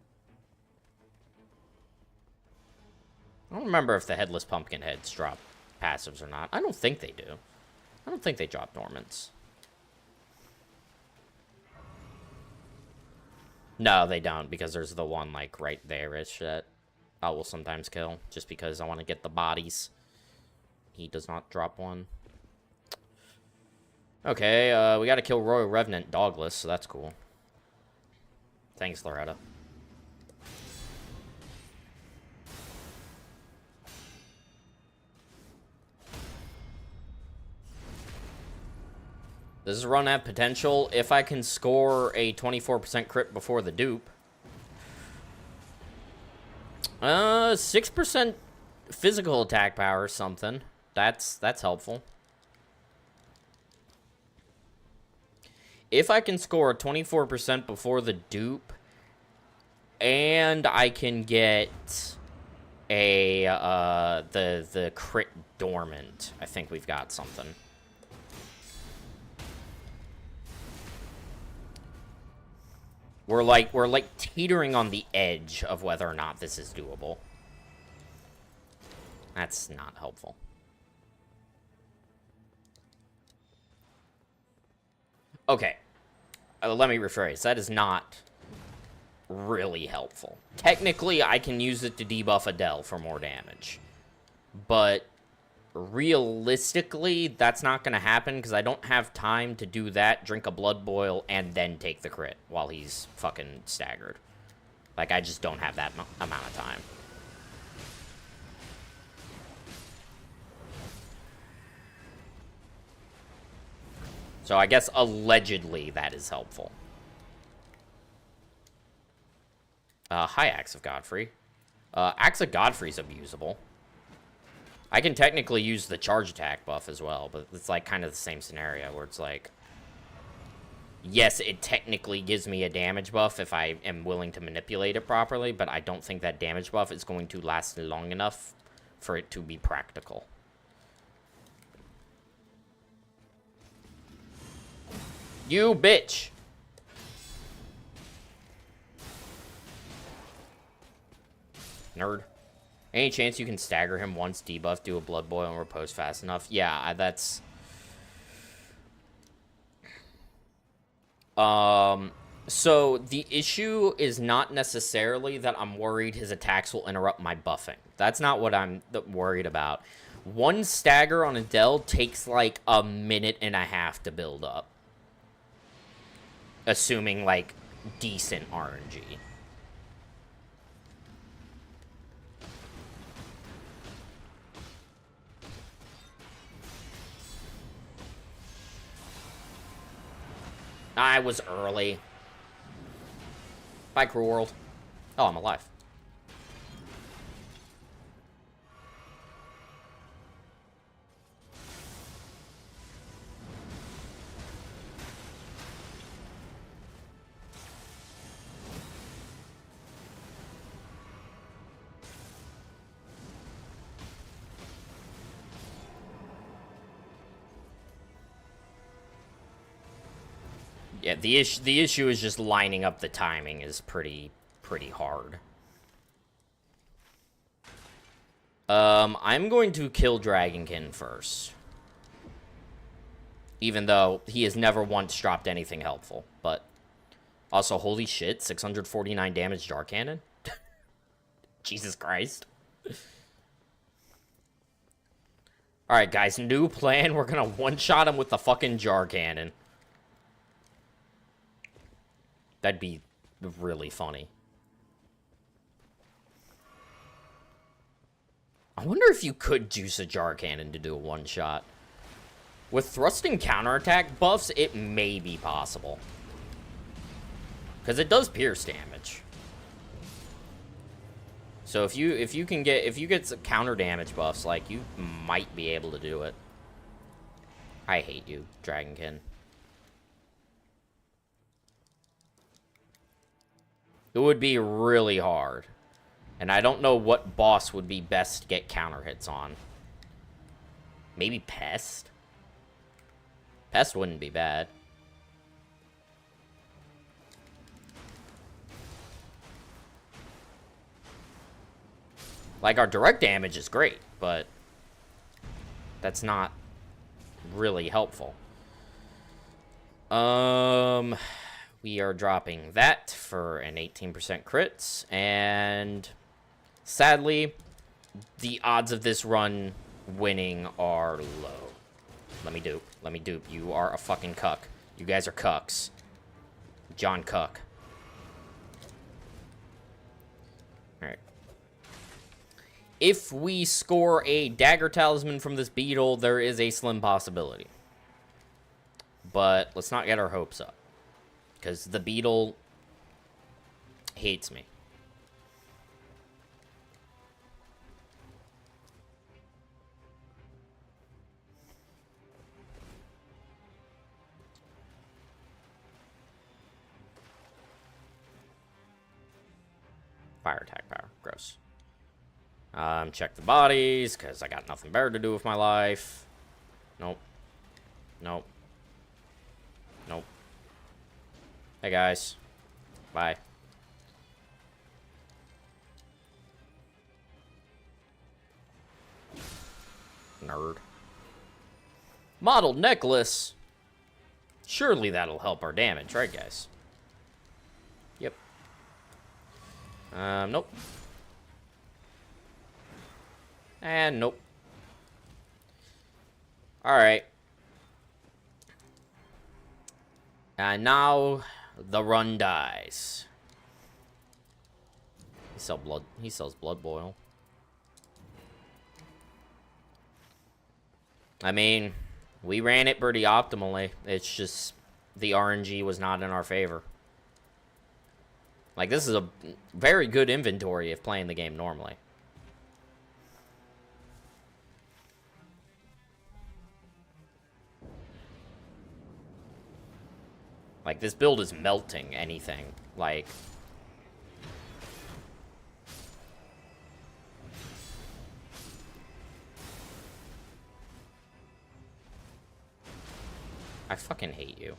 I don't remember if the headless pumpkin heads drop passives or not. I don't think they do. I don't think they drop dormants. No, they don't, because there's the one, like, right there-ish that I will sometimes kill, just because I want to get the bodies. He does not drop one. Okay, we gotta kill Royal Revenant dogless, so that's cool. Thanks, Loretta. Does this run have potential if I can score a 24% crit before the dupe? 6% physical attack power or something. That's helpful. If I can score 24% before the dupe, and I can get a the crit dormant, I think we've got something. We're like teetering on the edge of whether or not this is doable. That's not helpful. Okay, let me rephrase. That is not really helpful. Technically, I can use it to debuff Adele for more damage. But realistically, that's not going to happen because I don't have time to do that, drink a blood boil, and then take the crit while he's fucking staggered. Like, I just don't have that amount of time. So I guess allegedly that is helpful. Hi, Axe of Godfrey. Axe of Godfrey's abusable. I can technically use the charge attack buff as well, but it's like kind of the same scenario where it's like, yes, it technically gives me a damage buff if I am willing to manipulate it properly, but I don't think that damage buff is going to last long enough for it to be practical. You bitch! Nerd. Any chance you can stagger him once, debuff, do a blood boil, and repose fast enough? Yeah, that's... So, the issue is not necessarily that I'm worried his attacks will interrupt my buffing. That's not what I'm worried about. One stagger on a Dell takes like a minute and a half to build up. Assuming like decent RNG. I was early. Bye, Crew World. Oh, I'm alive. Yeah, the issue is just lining up the timing is pretty hard. I'm going to kill Dragonkin first. Even though he has never once dropped anything helpful. But also, holy shit, 649 damage Jar Cannon? Jesus Christ. Alright, guys, new plan. We're gonna one-shot him with the fucking Jar Cannon. That'd be really funny. I wonder if you could juice a Jar Cannon to do a one-shot. With thrust and counterattack buffs, it may be possible. Because it does pierce damage. So if you get some counter damage buffs, like, you might be able to do it. I hate you, Dragonkin. It would be really hard. And I don't know what boss would be best to get counter hits on. Maybe Pest? Pest wouldn't be bad. Like, our direct damage is great, but that's not really helpful. We are dropping that for an 18% crits, and sadly, the odds of this run winning are low. Let me dupe. Let me dupe. You are a fucking cuck. You guys are cucks. John Cuck. Alright. If we score a Dagger Talisman from this beetle, there is a slim possibility. But let's not get our hopes up. Because the beetle hates me. Fire attack power. Gross. Check the bodies, because I got nothing better to do with my life. Nope. Nope. Nope. Hey, guys. Bye. Nerd. Model necklace. Surely that'll help our damage, right, guys? Yep. Nope. And nope. Alright. And now the run dies. He sells blood boil. I mean, we ran it pretty optimally. It's just the RNG was not in our favor. Like, this is a very good inventory if playing the game normally. Like, this build is melting anything. Like, I fucking hate you.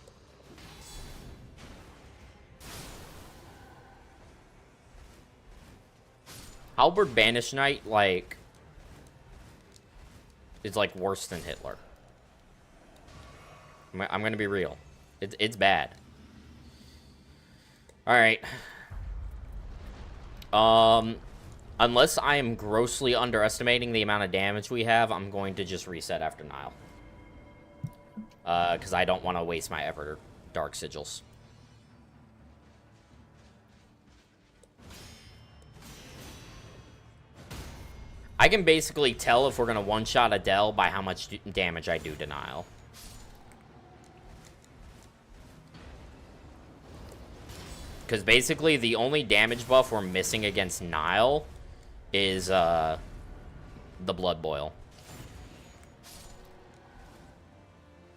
Halberd Banished Knight, like, is, like, worse than Hitler. I'm gonna be real. It's bad. Alright. Unless I am grossly underestimating the amount of damage we have, I'm going to just reset after Nile. Because I don't want to waste my Ever Dark Sigils. I can basically tell if we're going to one-shot Adele by how much damage I do to Nile. Because basically the only damage buff we're missing against Nile is the Blood Boil.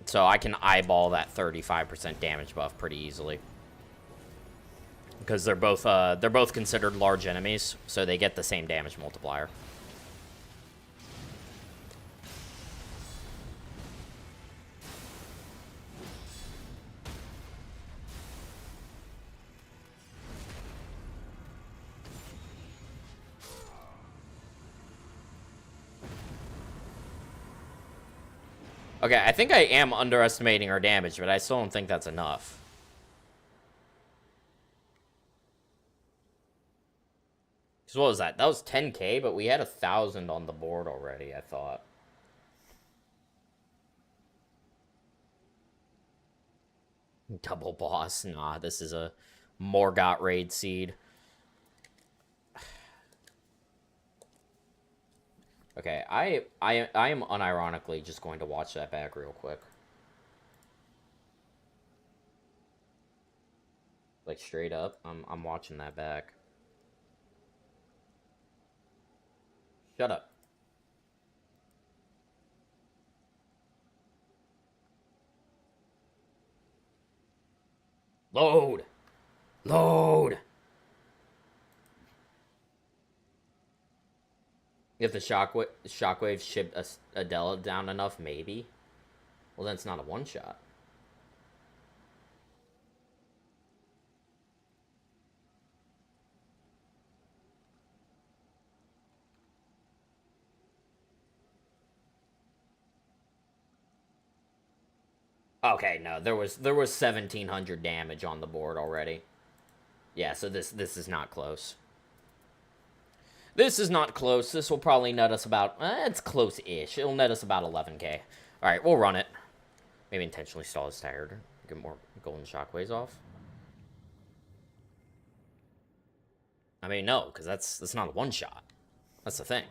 So I can eyeball that 35% damage buff pretty easily. Because they're both considered large enemies, so they get the same damage multiplier. Okay, I think I am underestimating our damage, but I still don't think that's enough. Because what was that? That was 10k, but we had 1,000 on the board already, I thought. Double boss? Nah, this is a Morgott raid seed. Okay, I am unironically just going to watch that back real quick. Like, straight up, I'm watching that back. Shut up. Load! Load! If the shockwave ship Adela down enough, maybe. Well, then it's not a one-shot. Okay, no, there was 1,700 damage on the board already. Yeah, so this is not close. This is not close. This will probably net us about... it's close-ish. It'll net us about 11k. Alright, we'll run it. Maybe intentionally stall his stagger. Get more golden shockwaves off. I mean, no, because that's not a one-shot. That's the thing.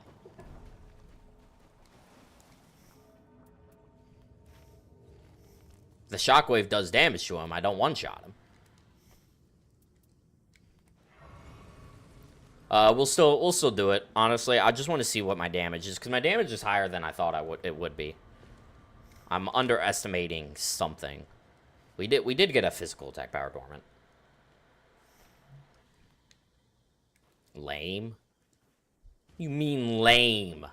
The shockwave does damage to him. I don't one-shot him. We'll still do it. Honestly, I just want to see what my damage is, because my damage is higher than I thought it would be. I'm underestimating something. We did get a physical attack power dormant. Lame? You mean lame?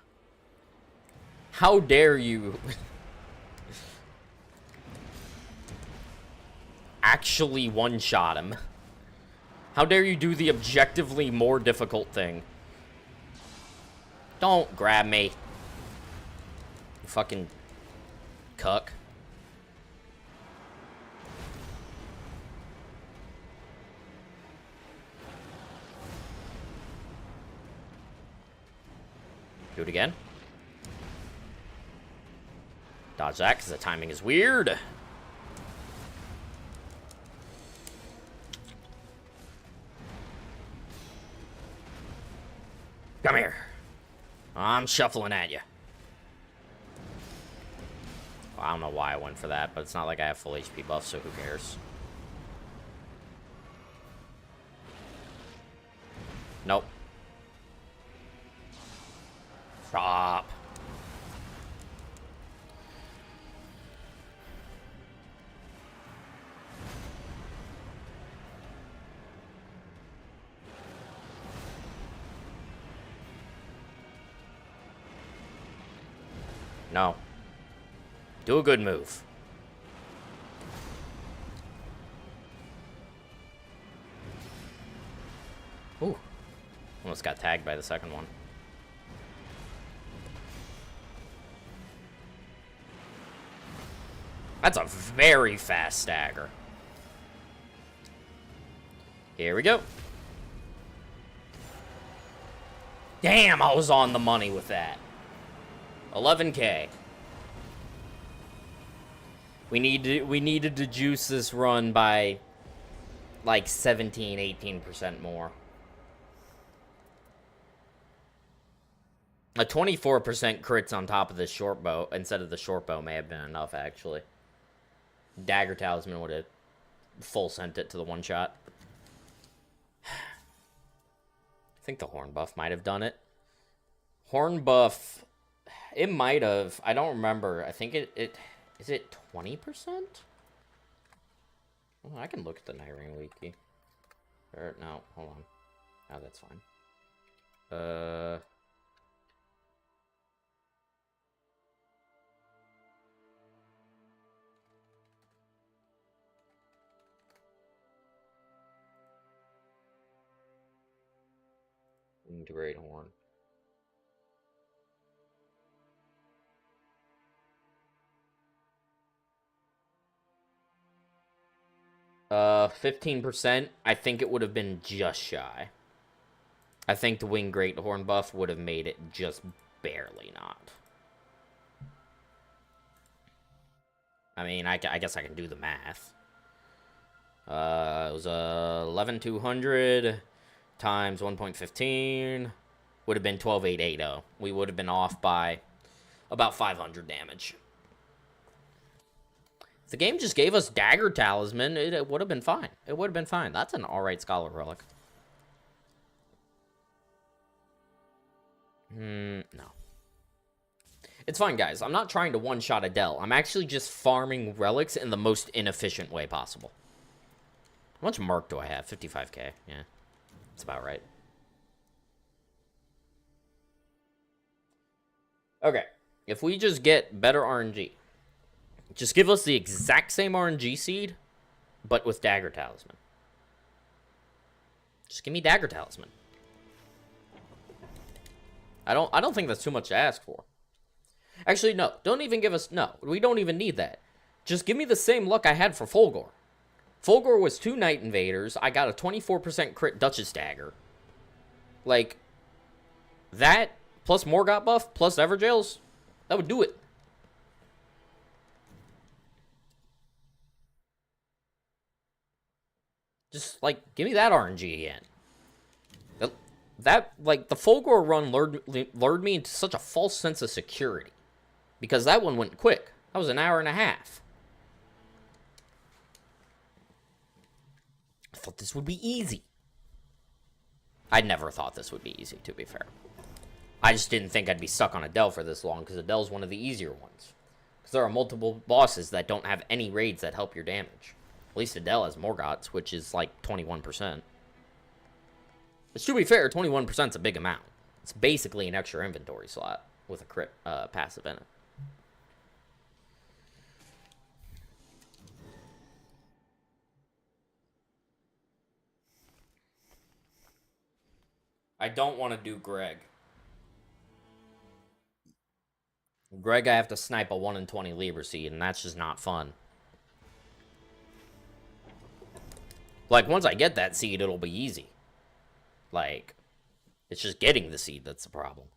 How dare you actually one-shot him? How dare you do the objectively more difficult thing? Don't grab me. You fucking cuck. Do it again. Dodge that, because the timing is weird. Come here. I'm shuffling at you. Well, I don't know why I went for that, but it's not like I have full HP buff, so who cares? Nope. Stop. No. Do a good move. Ooh. Almost got tagged by the second one. That's a very fast stagger. Here we go. Damn, I was on the money with that. 11K. We needed to juice this run by like 17, 18% more. A 24% crits on top of this short bow instead of the short bow may have been enough, actually. Dagger Talisman would have full sent it to the one shot. I think the horn buff might have done it. Horn buff, it might have. I don't remember. I think it is it 20%? Well, I can look at the Night Ring wiki. Or no, hold on. Oh, that's fine. Integrate horn. 15%. I think it would have been just shy. I think the Wing Great Horn buff would have made it just barely not. I mean, I guess I can do the math. It was 11,200 times 1.15 would have been 12,880. We would have been off by about 500 damage. If the game just gave us Dagger Talisman, it would have been fine. It would have been fine. That's an alright Scholar Relic. No. It's fine, guys. I'm not trying to one-shot Adele. I'm actually just farming relics in the most inefficient way possible. How much mark do I have? 55k. Yeah. That's about right. Okay. If we just get better RNG, just give us the exact same RNG seed, but with Dagger Talisman. Just give me Dagger Talisman. I don't think that's too much to ask for. Actually, no. Don't even give us... No, we don't even need that. Just give me the same luck I had for Fulgor. Fulgor was 2 Night Invaders. I got a 24% crit Duchess Dagger. Like, that plus Morgott buff plus Everjails, that would do it. Just, like, give me that RNG again. That, like, the Fulgor run lured me into such a false sense of security. Because that one went quick. That was an hour and a half. I thought this would be easy. I never thought this would be easy, to be fair. I just didn't think I'd be stuck on Adele for this long, because Adele's one of the easier ones. Because there are multiple bosses that don't have any raids that help your damage. At least Adele has Morgott's, which is like 21%. But to be fair, 21% is a big amount. It's basically an extra inventory slot with a crit passive in it. I don't want to do Greg. Greg, I have to snipe a 1 in 20 Libra seed, and that's just not fun. Like, once I get that seed, it'll be easy. Like, it's just getting the seed that's the problem.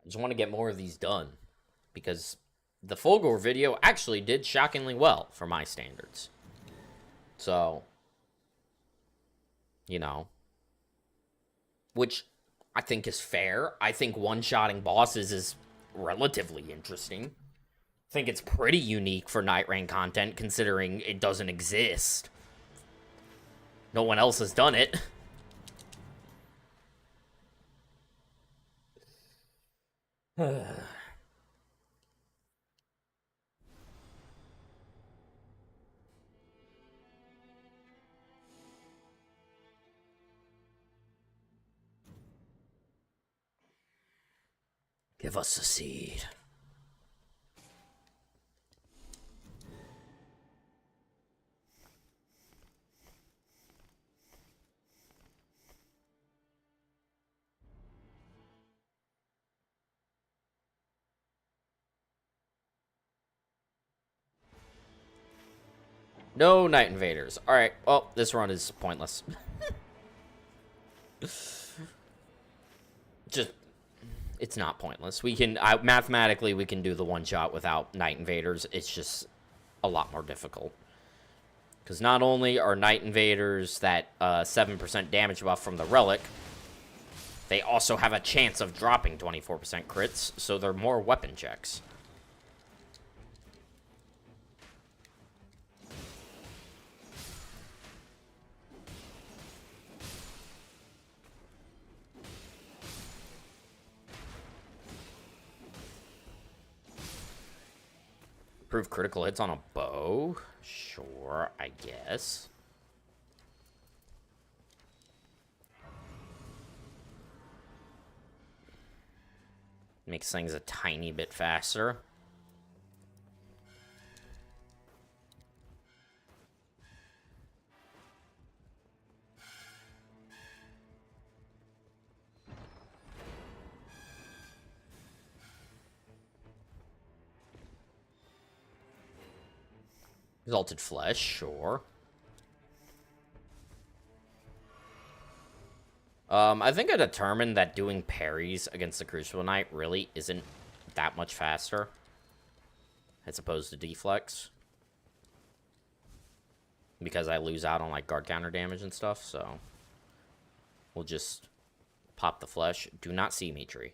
I just want to get more of these done. Because the Fulgor video actually did shockingly well for my standards. So, you know. Which I think is fair. I think one-shotting bosses is relatively interesting. I think it's pretty unique for Night Rain content, considering it doesn't exist. No one else has done it. Give us a seed. No Night Invaders. Alright, well, this run is pointless. Just, it's not pointless. We can, mathematically, we can do the one shot without Night Invaders. It's just a lot more difficult. Because not only are Night Invaders that 7% damage buff from the Relic, they also have a chance of dropping 24% crits, so they're more weapon checks. Improve critical hits on a bow? Sure, I guess. Makes things a tiny bit faster. Exalted Flesh, sure. I think I determined that doing parries against the Crucible Knight really isn't that much faster as opposed to deflex. Because I lose out on, like, guard counter damage and stuff, so we'll just pop the flesh. Do not see me, tree.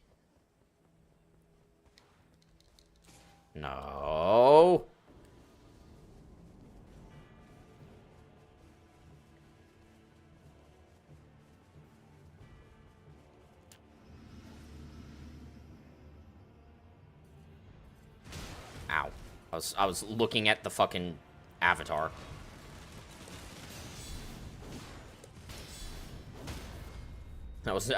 No. Ow. I was looking at the fucking avatar. That was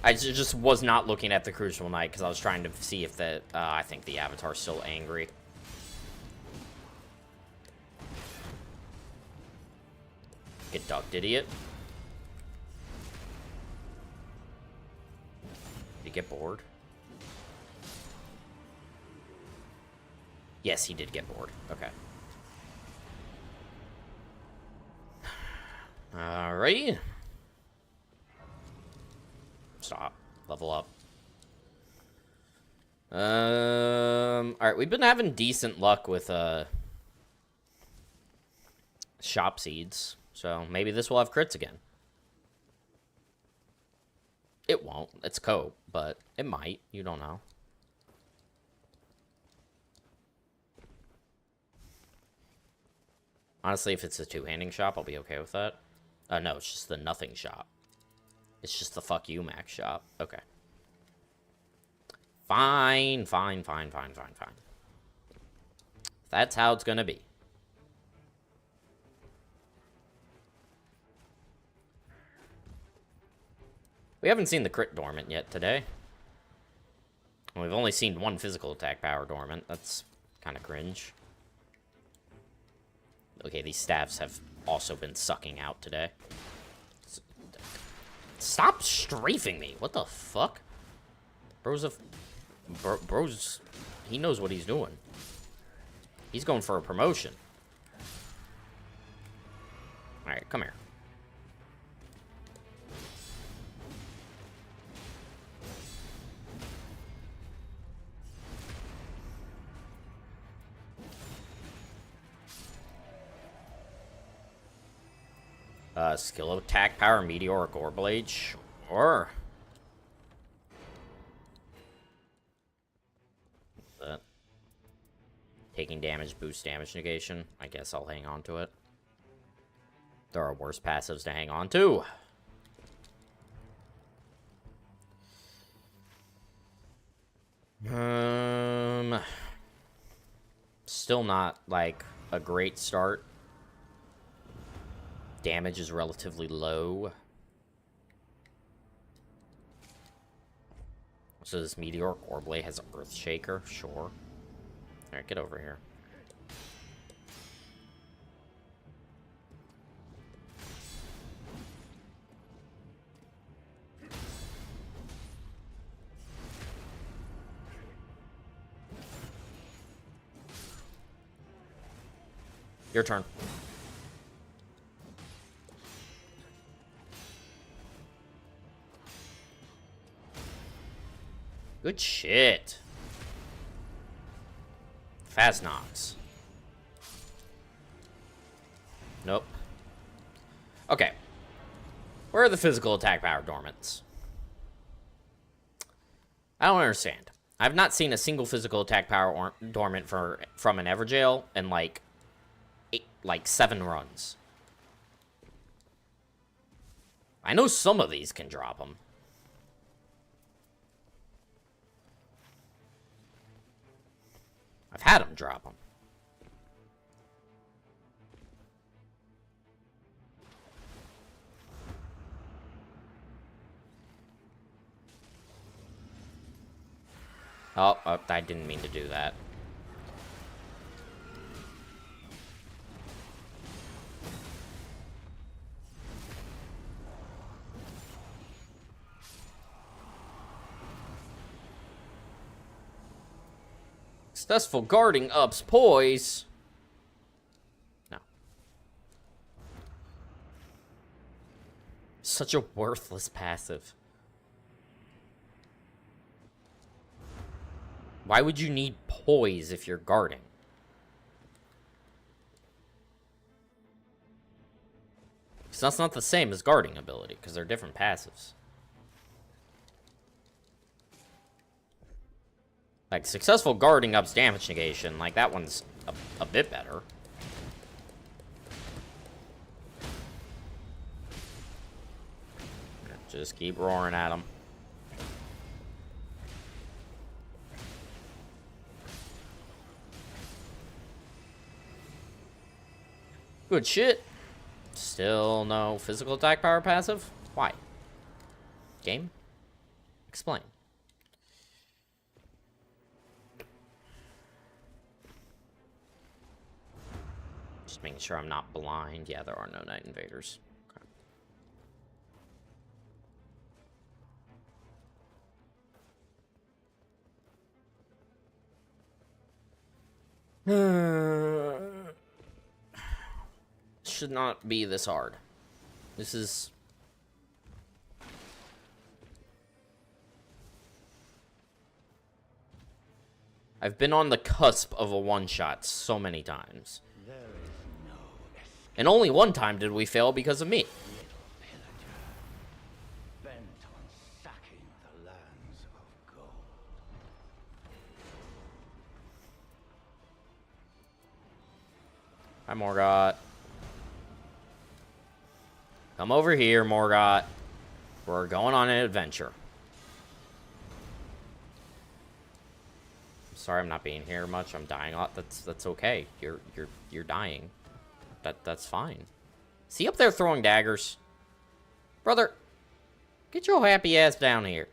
I just was not looking at the Crucible Knight because I was trying to see if the I think the avatar's still angry. Get ducked, idiot. Did he get bored? Yes, he did get bored. Okay. Alrighty. Stop. Level up. Alright, we've been having decent luck with, shop seeds. So, maybe this will have crits again. It won't. It's cope, but it might. You don't know. Honestly, if it's a two-handing shop, I'll be okay with that. No, it's just the nothing shop. It's just the fuck you max shop. Okay. Fine. That's how it's gonna be. We haven't seen the crit dormant yet today. We've only seen one physical attack power dormant. That's kind of cringe. Okay, these staffs have also been sucking out today. Stop strafing me. What the fuck? Bro's he knows what he's doing. He's going for a promotion. Alright, come here. Skill attack power, meteoric ore blade, sure. That. Taking damage, boost damage negation. I guess I'll hang on to it. There are worse passives to hang on to. Still not, like, a great start. Damage is relatively low. So this Meteoric Orblade has Earthshaker, sure. Alright, get over here. Your turn. Good shit. Fast knocks. Nope. Okay. Where are the physical attack power dormants? I don't understand. I've not seen a single physical attack power dormant from an Everjail in like 7 runs. I know some of these can drop them. I've had them drop them. Oh, I didn't mean to do that. Successful guarding ups poise. No. Such a worthless passive. Why would you need poise if you're guarding? Because that's not the same as guarding ability, because they're different passives. Like, successful guarding ups damage negation, like, that one's a bit better. Just keep roaring at them. Good shit. Still no physical attack power passive? Why? Game? Explain. Just making sure I'm not blind. Yeah, there are no Night Invaders. Okay. Should not be this hard. This is... I've been on the cusp of a one-shot so many times. And only one time did we fail because of me. Bent on sacking the lands of gold. Hi, Morgott. Come over here, Morgott. We're going on an adventure. I'm sorry I'm not being here much. I'm dying a lot. That's okay. You're dying. That's fine. Is he up there throwing daggers? Brother, get your happy ass down here.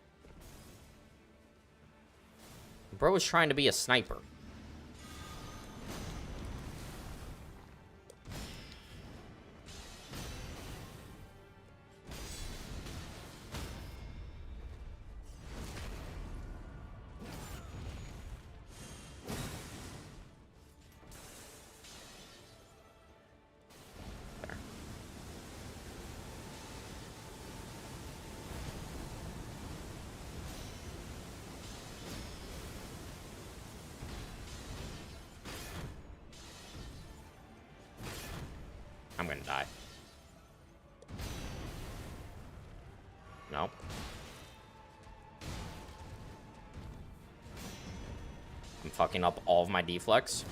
Bro was trying to be a sniper. I'm gonna die. No. I'm fucking up all of my deflex.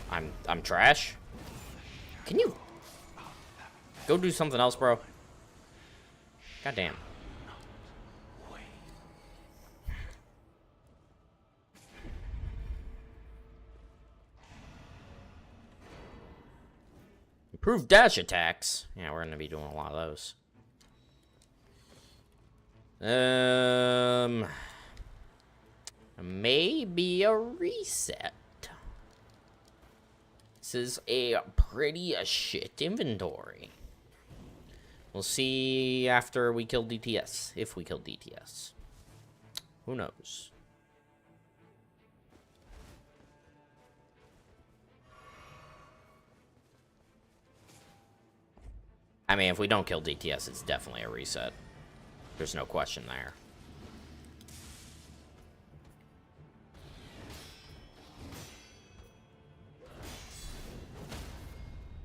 I'm trash. Can you go do something else, bro? Goddamn. Improved dash attacks. Yeah, we're gonna be doing a lot of those. Maybe a reset. This is a pretty shit inventory. We'll see after we kill DTS, if we kill DTS. Who knows? I mean, if we don't kill DTS, it's definitely a reset. There's no question there.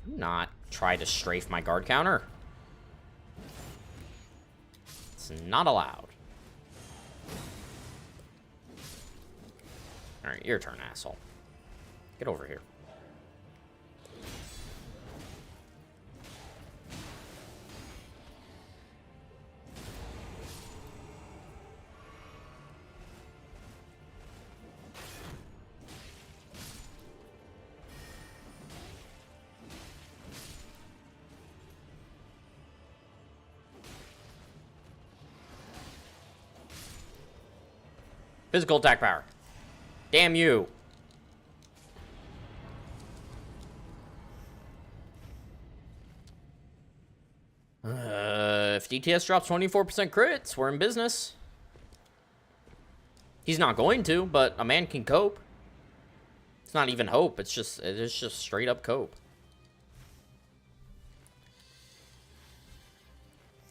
Do not try to strafe my guard counter. It's not allowed. Alright, your turn, asshole. Get over here. Physical attack power. Damn you. If DTS drops 24% crits, we're in business. He's not going to, but a man can cope. It's not even hope. It's just straight up cope.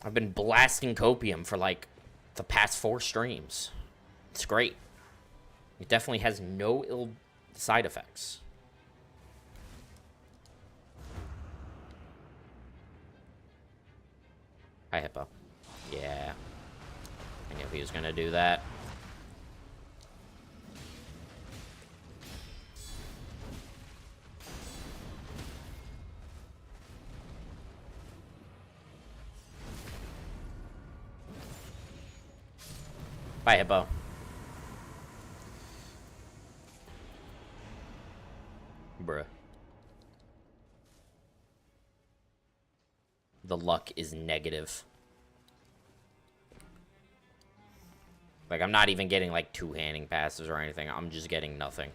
I've been blasting copium for like the past 4 streams. It's great. It definitely has no ill side effects. Hi, Hippo. Yeah. I knew he was gonna do that. Bye, Hippo. Bruh. The luck is negative. Like, I'm not even getting, like, 2-handing passes or anything. I'm just getting nothing.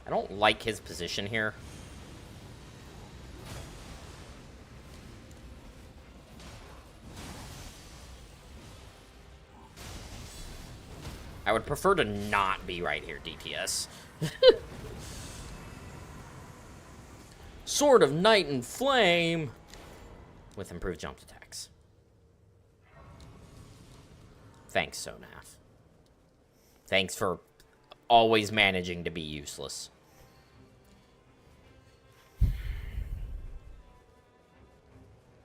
I don't like his position here. I would prefer to not be right here, DTS. Sword of Night and Flame with improved jump attacks. Thanks, Sonaf. Thanks for always managing to be useless.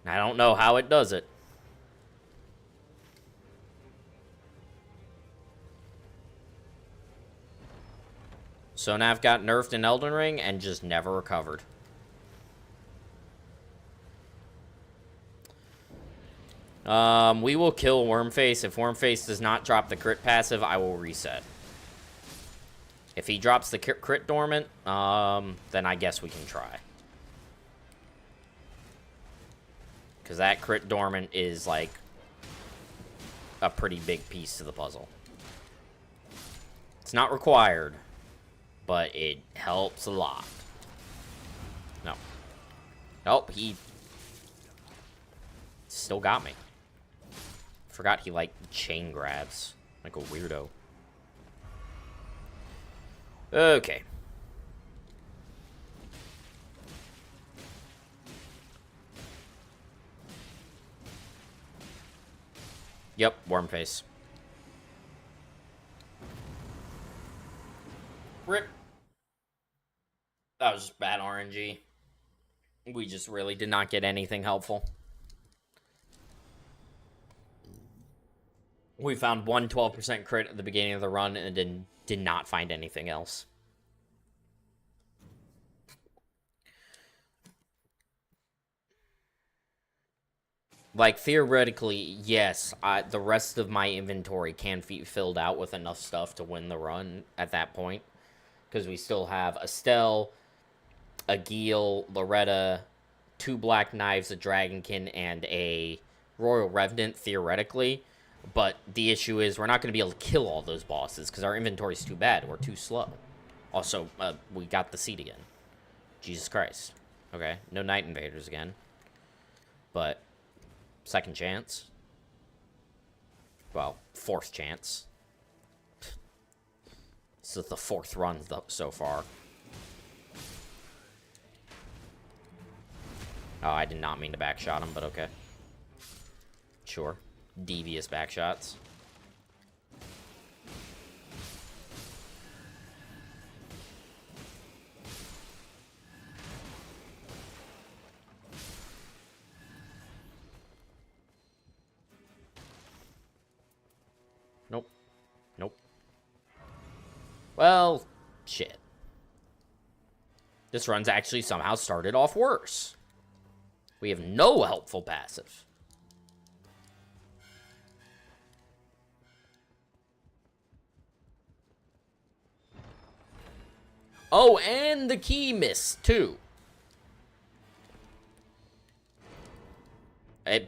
I don't know how it does it. Sonaf got nerfed in Elden Ring and just never recovered. We will kill Wormface. If Wormface does not drop the crit passive, I will reset. If he drops the crit dormant, then I guess we can try. Because that crit dormant is, like, a pretty big piece to the puzzle. It's not required, but it helps a lot. No. Nope, he still got me. Forgot he, like, chain grabs. Like a weirdo. Okay. Yep, Wormface. Rip. That was just bad RNG. We just really did not get anything helpful. We found one 12% crit at the beginning of the run and did not find anything else. Like, theoretically, yes, the rest of my inventory can be filled out with enough stuff to win the run at that point. Because we still have Estelle, a Geel, Loretta, 2 Black Knives, a Dragonkin, and a Royal Revenant, theoretically. But the issue is we're not going to be able to kill all those bosses because our inventory's too bad. We're too slow. Also, we got the seed again. Jesus Christ. Okay, no Night Invaders again. But, second chance. Well, fourth chance. This is the fourth run so far. Oh, I did not mean to backshot him, but okay. Sure. Devious backshots. Nope. Nope. Well, shit. This run's actually somehow started off worse. We have no helpful passive. Oh, and the key missed, too.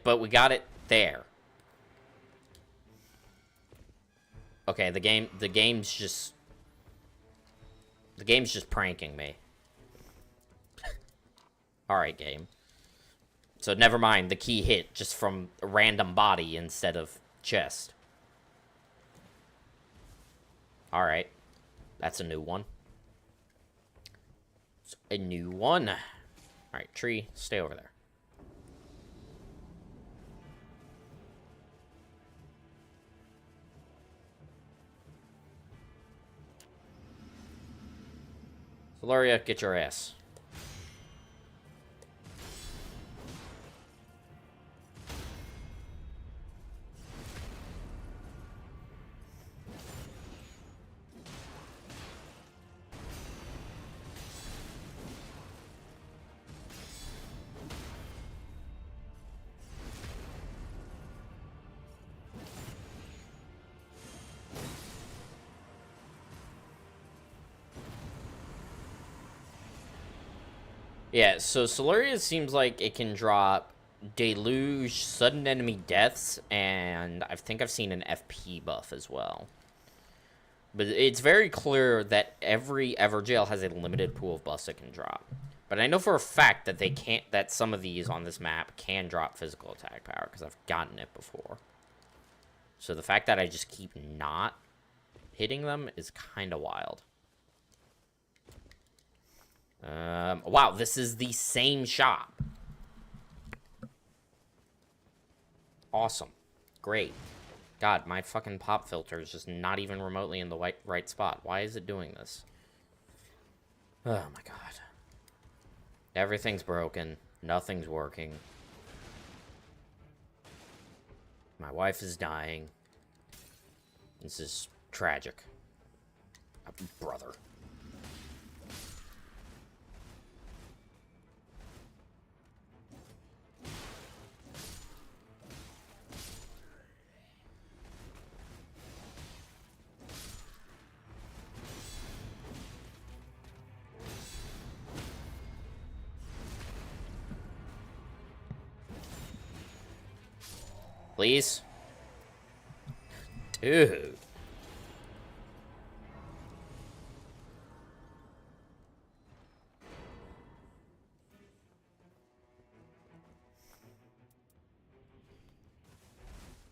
But we got it there. Okay, the game's just pranking me. Alright, game. So never mind, the key hit just from a random body instead of chest. Alright. That's a new one. It's a new one. Alright, tree, stay over there. Solaria, get your ass. Yeah, so Solaria seems like it can drop Deluge, sudden enemy deaths, and I think I've seen an FP buff as well. But it's very clear that every Everjail has a limited pool of buffs it can drop. But I know for a fact that that some of these on this map can drop physical attack power, because I've gotten it before. So the fact that I just keep not hitting them is kind of wild. Wow, this is the same shop. Awesome. Great. God, my fucking pop filter is just not even remotely in the right spot. Why is it doing this? Oh my god. Everything's broken. Nothing's working. My wife is dying. This is tragic. Brother. Please? Dude.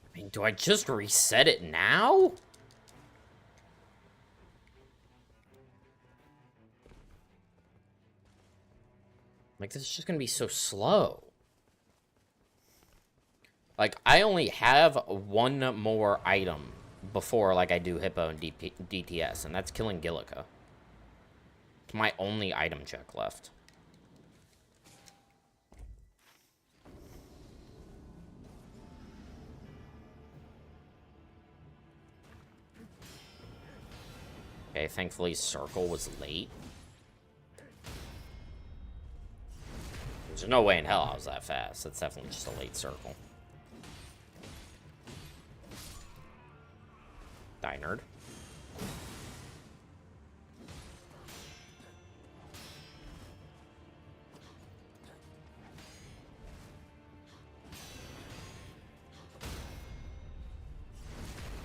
I mean, do I just reset it now? Like, this is just gonna be so slow. Like, I only have one more item before, like, I do Hippo and DTS, and that's killing Gillica. It's my only item check left. Okay, thankfully Circle was late. There's no way in hell I was that fast. That's definitely just a late Circle. Die, nerd.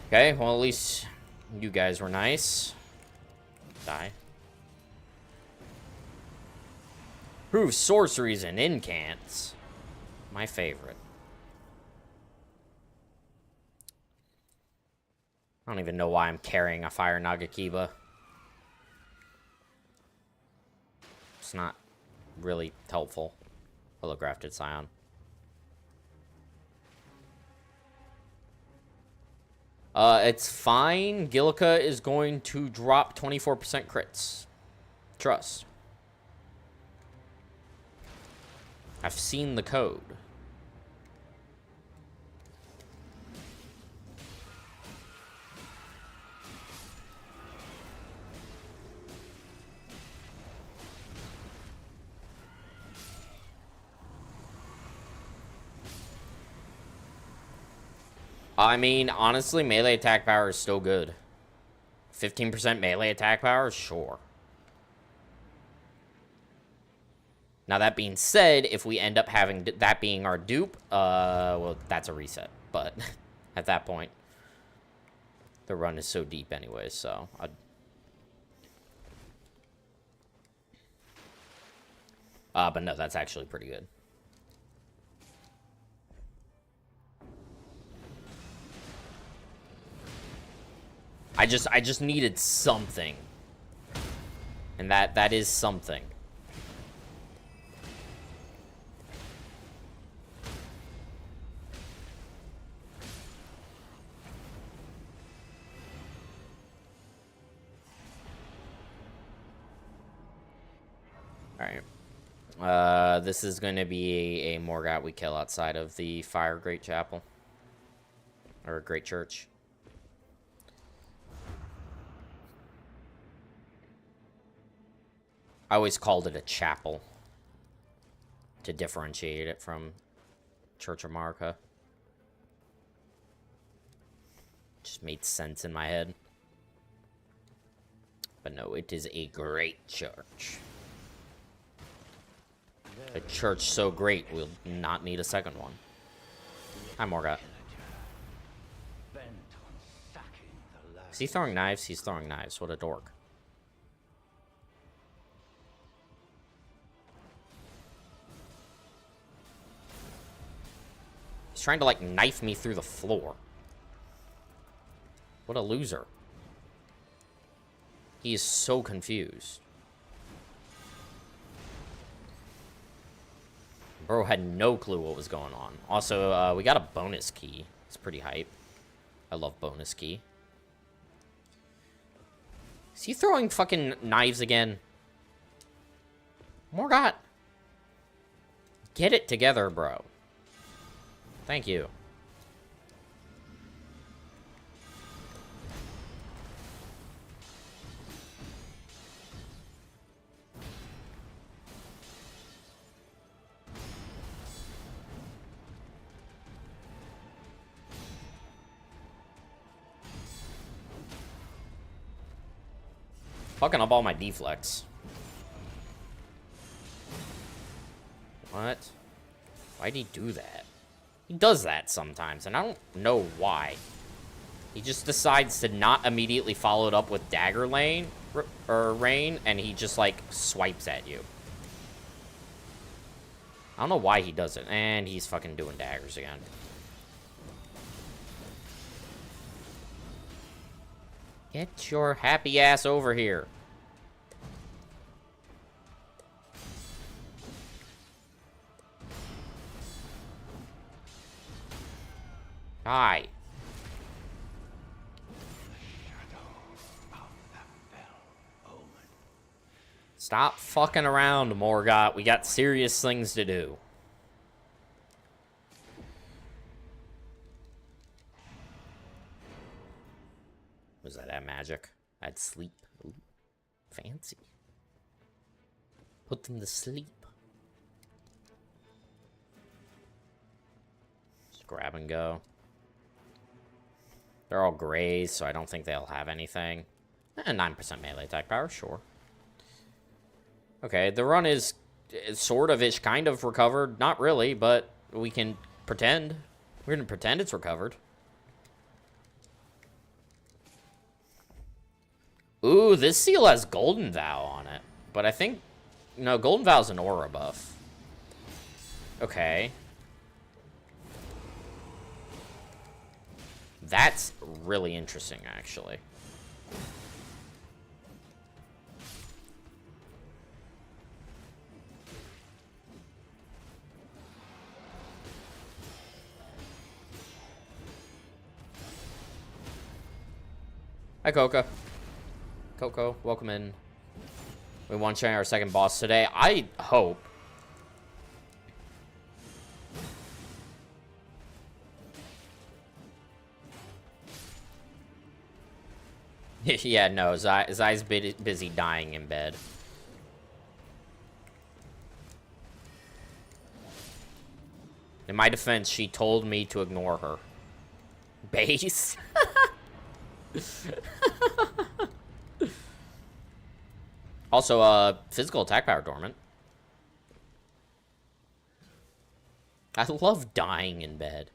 Okay, well, at least you guys were nice. Die. Prove sorceries and incants. My favorite. I don't even know why I'm carrying a Fire Nagakiba. It's not really helpful. Holographed Scion. It's fine. Gillica is going to drop 24% crits. Trust. I've seen the code. I mean, honestly, melee attack power is still good. 15% melee attack power? Sure. Now, that being said, if we end up having that being our dupe, well, that's a reset. But at that point, the run is so deep anyway, so but no, that's actually pretty good. I just needed something. And that is something. Alright. This is going to be a Morgott we kill outside of the Fire Great Chapel. Or Great Church. I always called it a chapel to differentiate it from Church of Marca. Just made sense in my head. But no, it is a great church. A church so great, we'll not need a second one. Hi, Morgott. Is he throwing knives? He's throwing knives. What a dork. He's trying to, like, knife me through the floor. What a loser. He is so confused. Bro had no clue what was going on. Also, we got a bonus key. It's pretty hype. I love bonus key. Is he throwing fucking knives again? Morgott. Get it together, bro. Thank you. Fucking up all my deflects. What? Why'd he do that? He does that sometimes, and I don't know why. He just decides to not immediately follow it up with Dagger Lane, or Rain, and he just, like, swipes at you. I don't know why he does it, and he's fucking doing daggers again. Get your happy ass over here. Die. Stop fucking around, Morgott. We got serious things to do. Was that at magic? I'd sleep. Ooh, fancy. Put them to sleep. Just grab and go. They're all grays, so I don't think they'll have anything. 9% melee attack power, sure. Okay, the run is sort of-ish, kind of recovered. Not really, but we can pretend. We're gonna pretend it's recovered. Ooh, this seal has Golden Vow on it. But I think... No, Golden Vow's an aura buff. Okay. That's really interesting, actually. Hi, Coco. Coco, welcome in. We want to try our second boss today. I hope. Yeah, no, Zai's busy dying in bed. In my defense, she told me to ignore her. Base? Also, physical attack power dormant. I love dying in bed.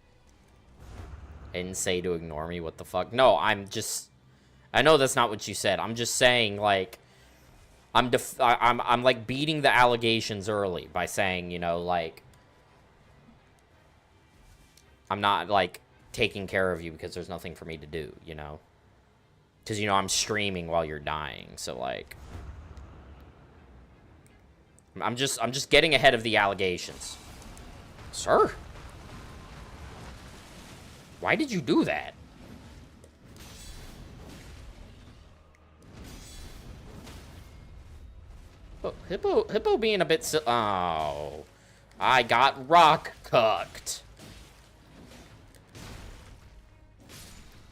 I didn't say to ignore me, what the fuck? No, I'm just... I know that's not what you said. I'm just saying, like... I'm like, beating the allegations early by saying, you know, like... I'm not, like, taking care of you because there's nothing for me to do, you know? Because, you know, I'm streaming while you're dying, so, like... I'm just getting ahead of the allegations. Sir? Why did you do that? Oh, Hippo being a bit oh. I got rock cucked.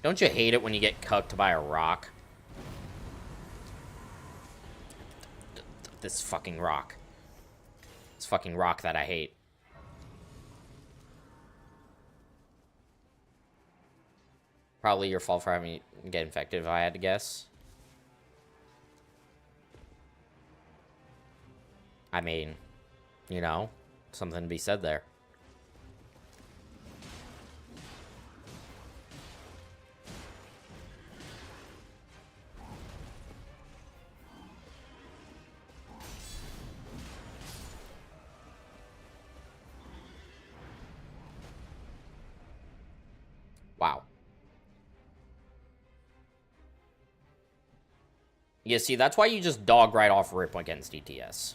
Don't you hate it when you get cucked by a rock? This fucking rock. This fucking rock that I hate. Probably your fault for having me get infected, if I had to guess. I mean, you know, something to be said there. Wow. Yeah, see, that's why you just dog right off rip against DTS.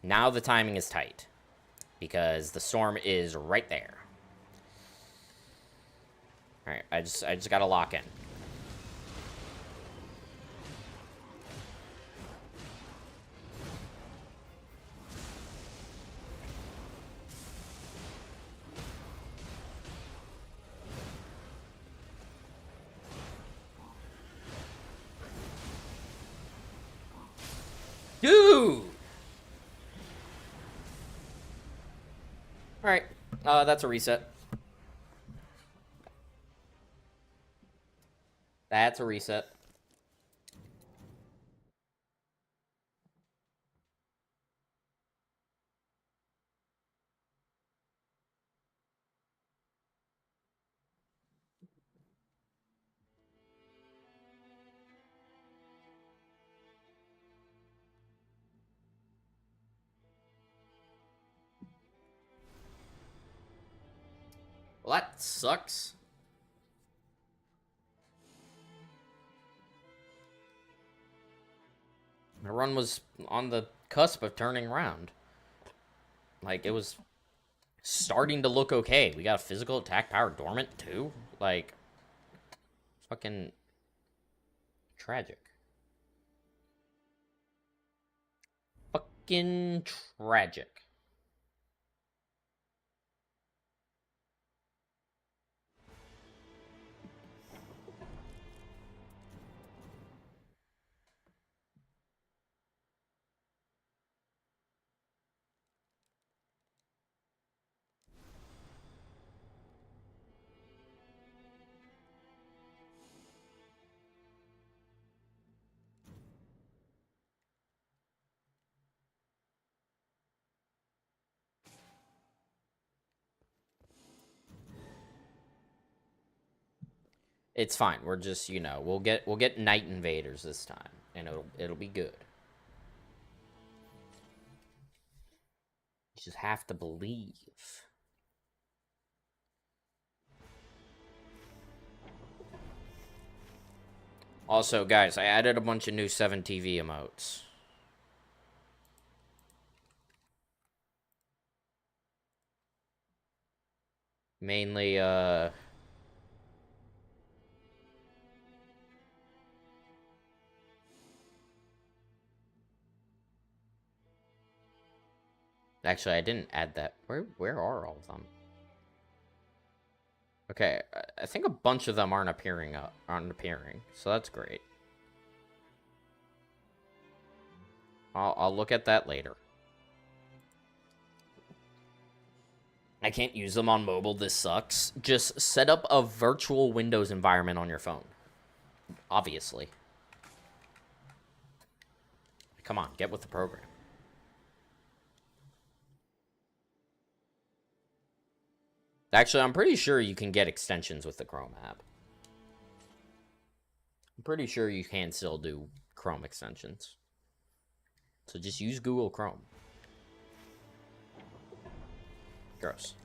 Now the timing is tight. Because the storm is right there. Alright, I just gotta lock in. Dude! Alright, that's a reset. That's a reset. Well, that sucks. My run was on the cusp of turning around. Like, it was starting to look okay. We got a physical attack power dormant, too. Like, fucking tragic. Fucking tragic. It's fine. We're just, we'll get Night Invaders this time, and it'll be good. You just have to believe. Also, guys, I added a bunch of new 7TV emotes. Mainly, Actually, I didn't add that. Where are all of them? Okay, I think a bunch of them aren't appearing, so that's great. I'll look at that later. I can't use them on mobile. This sucks. Just set up a virtual Windows environment on your phone. Obviously. Come on, get with the program. Actually, I'm pretty sure you can get extensions with the Chrome app. I'm pretty sure you can still do Chrome extensions. So just use Google Chrome. Gross.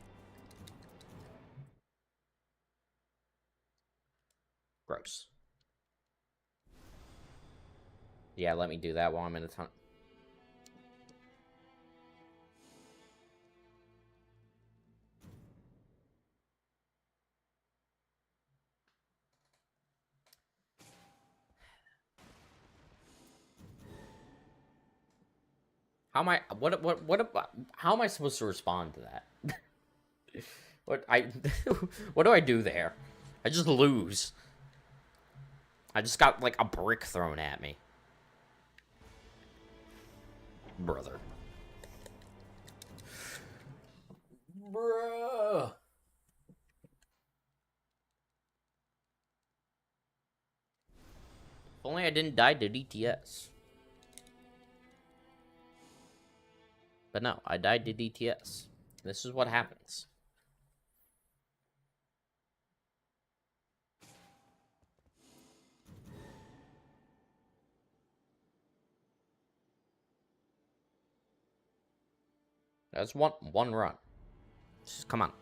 Gross. Yeah, let me do that while I'm in a ton. How am I? How am I supposed to respond to that? What do I do there? I just lose. I just got like a brick thrown at me. Brother. Bruh. If only I didn't die to DTS. But no, I died to DTS. This is what happens. That's one run. Just come on.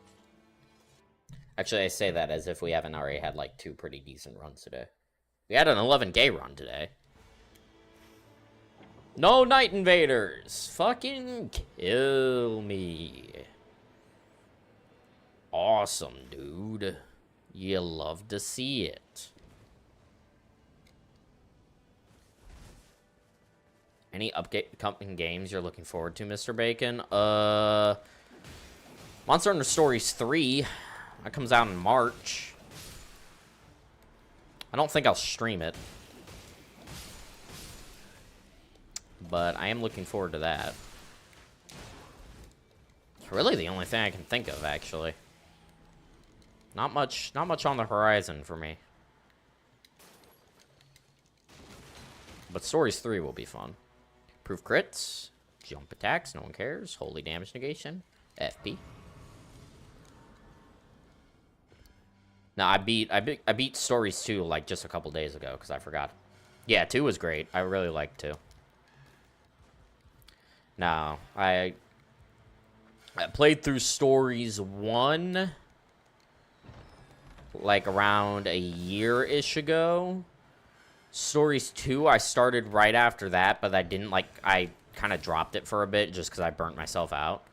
Actually, I say that as if we haven't already had like 2 pretty decent runs today. We had an 11K run today. No Night Invaders! Fucking kill me. Awesome, dude. You love to see it. Any upcoming games you're looking forward to, Mr. Bacon? Monster Hunter Stories 3. That comes out in March. I don't think I'll stream it. But I am looking forward to that. It's really the only thing I can think of, actually. Not much on the horizon for me. But Stories 3 will be fun. Proof crits, jump attacks, no one cares, holy damage negation, FP. Now I beat Stories 2 like just a couple days ago because I forgot. Yeah, 2 was great. I really liked 2. No, I played through Stories 1 like around a year-ish ago. Stories 2, I started right after that, but I didn't, like, I kind of dropped it for a bit just because I burnt myself out.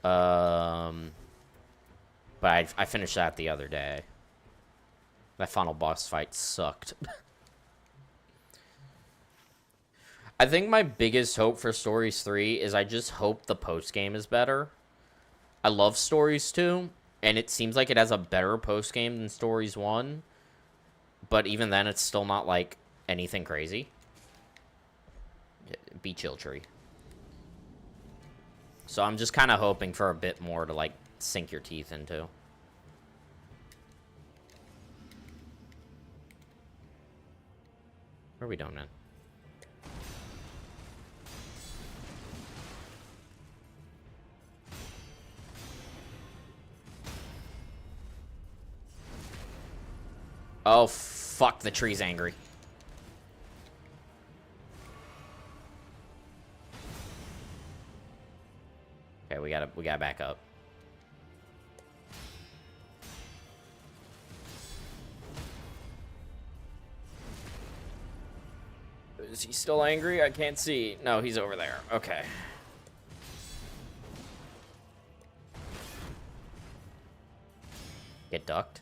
But I finished that the other day. That final boss fight sucked. I think my biggest hope for Stories 3 is I just hope the post-game is better. I love Stories 2, and it seems like it has a better post-game than Stories 1. But even then, it's still not, like, anything crazy. Be chill, tree. So I'm just kind of hoping for a bit more to, like, sink your teeth into. What are we doing, man? Oh, fuck, the tree's angry. Okay, we gotta back up. Is he still angry? I can't see. No, he's over there. Okay. Get ducked.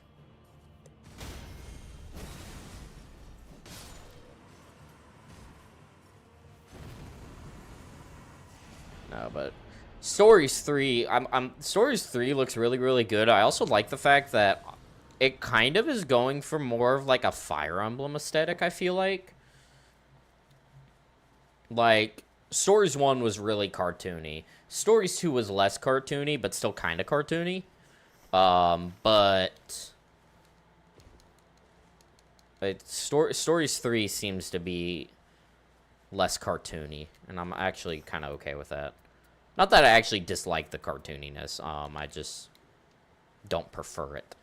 No, but Stories 3, Stories 3 looks really, really good. I also like the fact that it kind of is going for more of like a Fire Emblem aesthetic, I feel like. Like, Stories 1 was really cartoony. Stories 2 was less cartoony, but still kind of cartoony. But Stories 3 seems to be less cartoony, and I'm actually kind of okay with that. Not that I actually dislike the cartooniness, I just don't prefer it.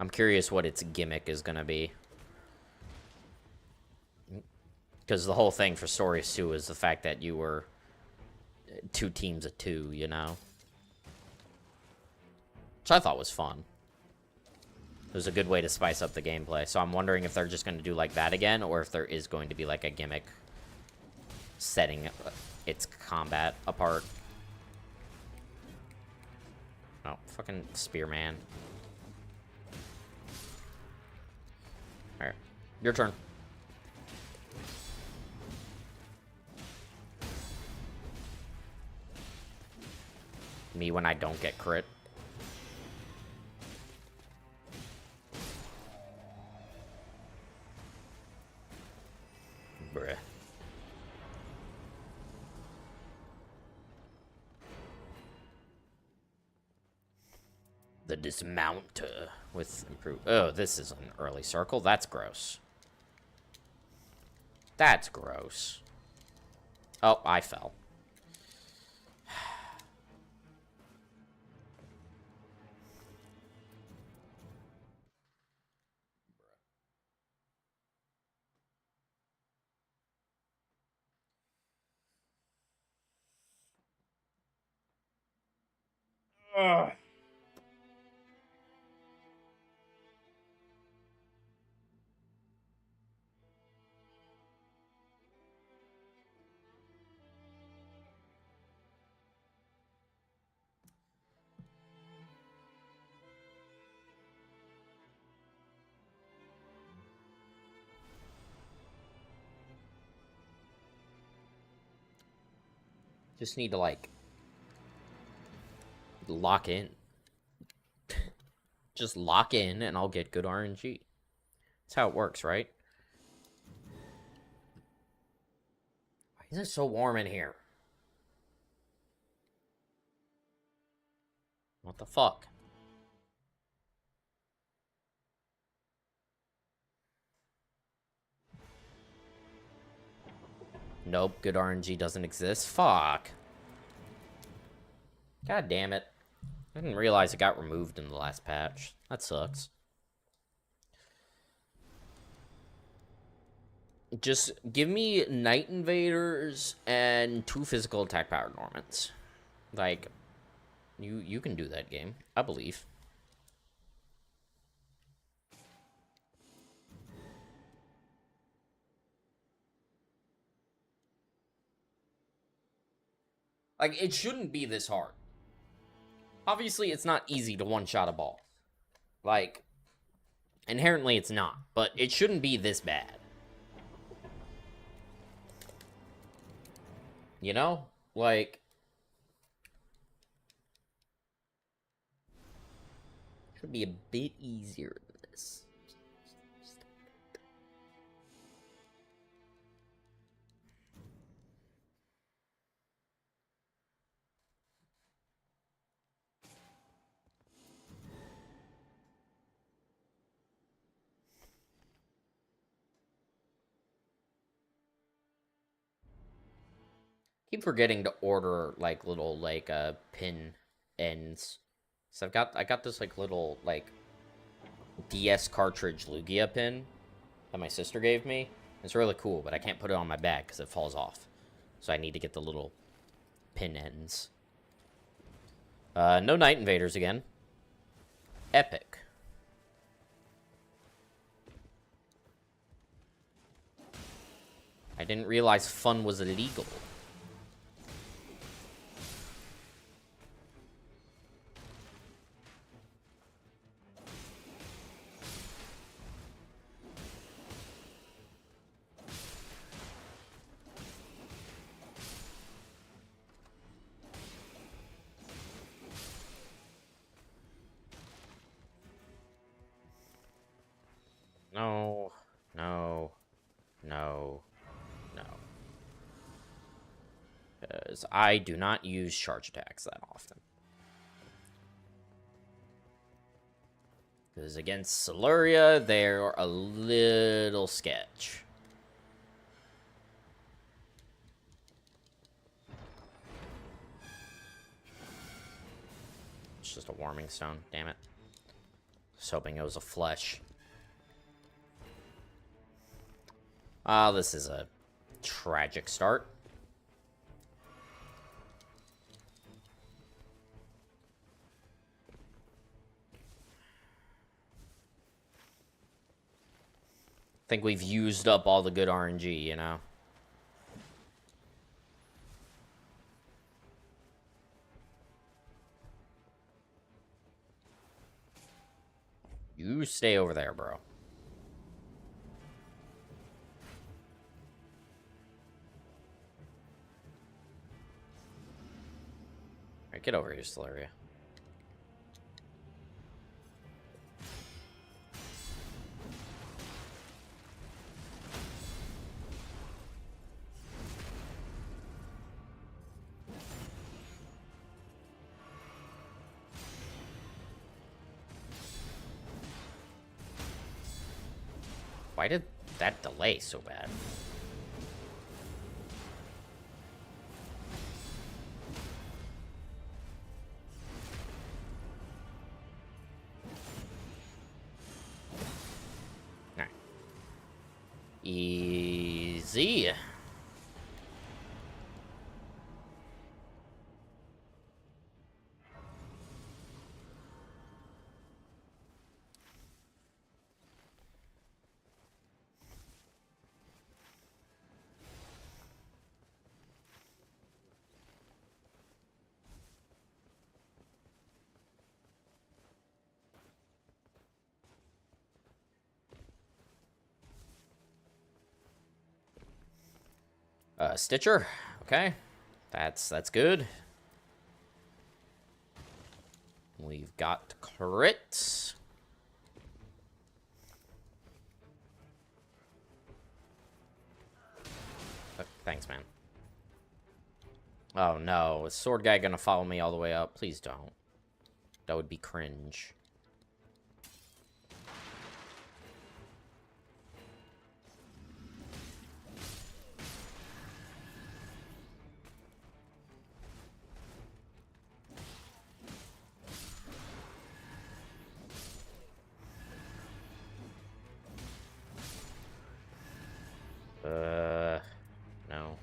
I'm curious what its gimmick is gonna be. Because the whole thing for Stories 2 is the fact that you were 2 teams of 2, you know? Which I thought was fun. It was a good way to spice up the gameplay. So I'm wondering if they're just going to do like that again, or if there is going to be like a gimmick setting its combat apart. Oh, fucking Spearman. Alright, your turn. Me when I don't get crit. Bruh. The dismounter with improved. Oh, this is an early circle. That's gross. That's gross. Oh, I fell. Ugh. Just need to, like, lock in. Just lock in and I'll get good RNG. That's how it works, right? Why is it so warm in here? What the fuck? Nope, good RNG doesn't exist. Fuck. God damn it. I didn't realize it got removed in the last patch. That sucks. Just give me Night Invaders and 2 physical attack power Normans. Like, you can do that game. I believe. Like, it shouldn't be this hard. Obviously, it's not easy to one-shot a ball. Like, inherently it's not. But it shouldn't be this bad. You know? Like, should be a bit easier than this. Keep forgetting to order, like, little, like, pin ends. So I got this, like, little, like, DS cartridge Lugia pin that my sister gave me. It's really cool, but I can't put it on my bag because it falls off. So I need to get the little pin ends. No Night Invaders again. Epic. I didn't realize fun was illegal. No, no, no, no. Because I do not use charge attacks that often. Because against Siluria, they're a little sketch. It's just a warming stone, damn it. Just hoping it was a flesh. Ah, this is a tragic start. I think we've used up all the good RNG, you know? You stay over there, bro. Alright, get over here, Siluria. Why did that delay so bad? Alright. Easy. Stitcher. Okay. That's good. We've got crits. Thanks, man. Oh, no. Is Sword Guy gonna follow me all the way up? Please don't. That would be cringe. No.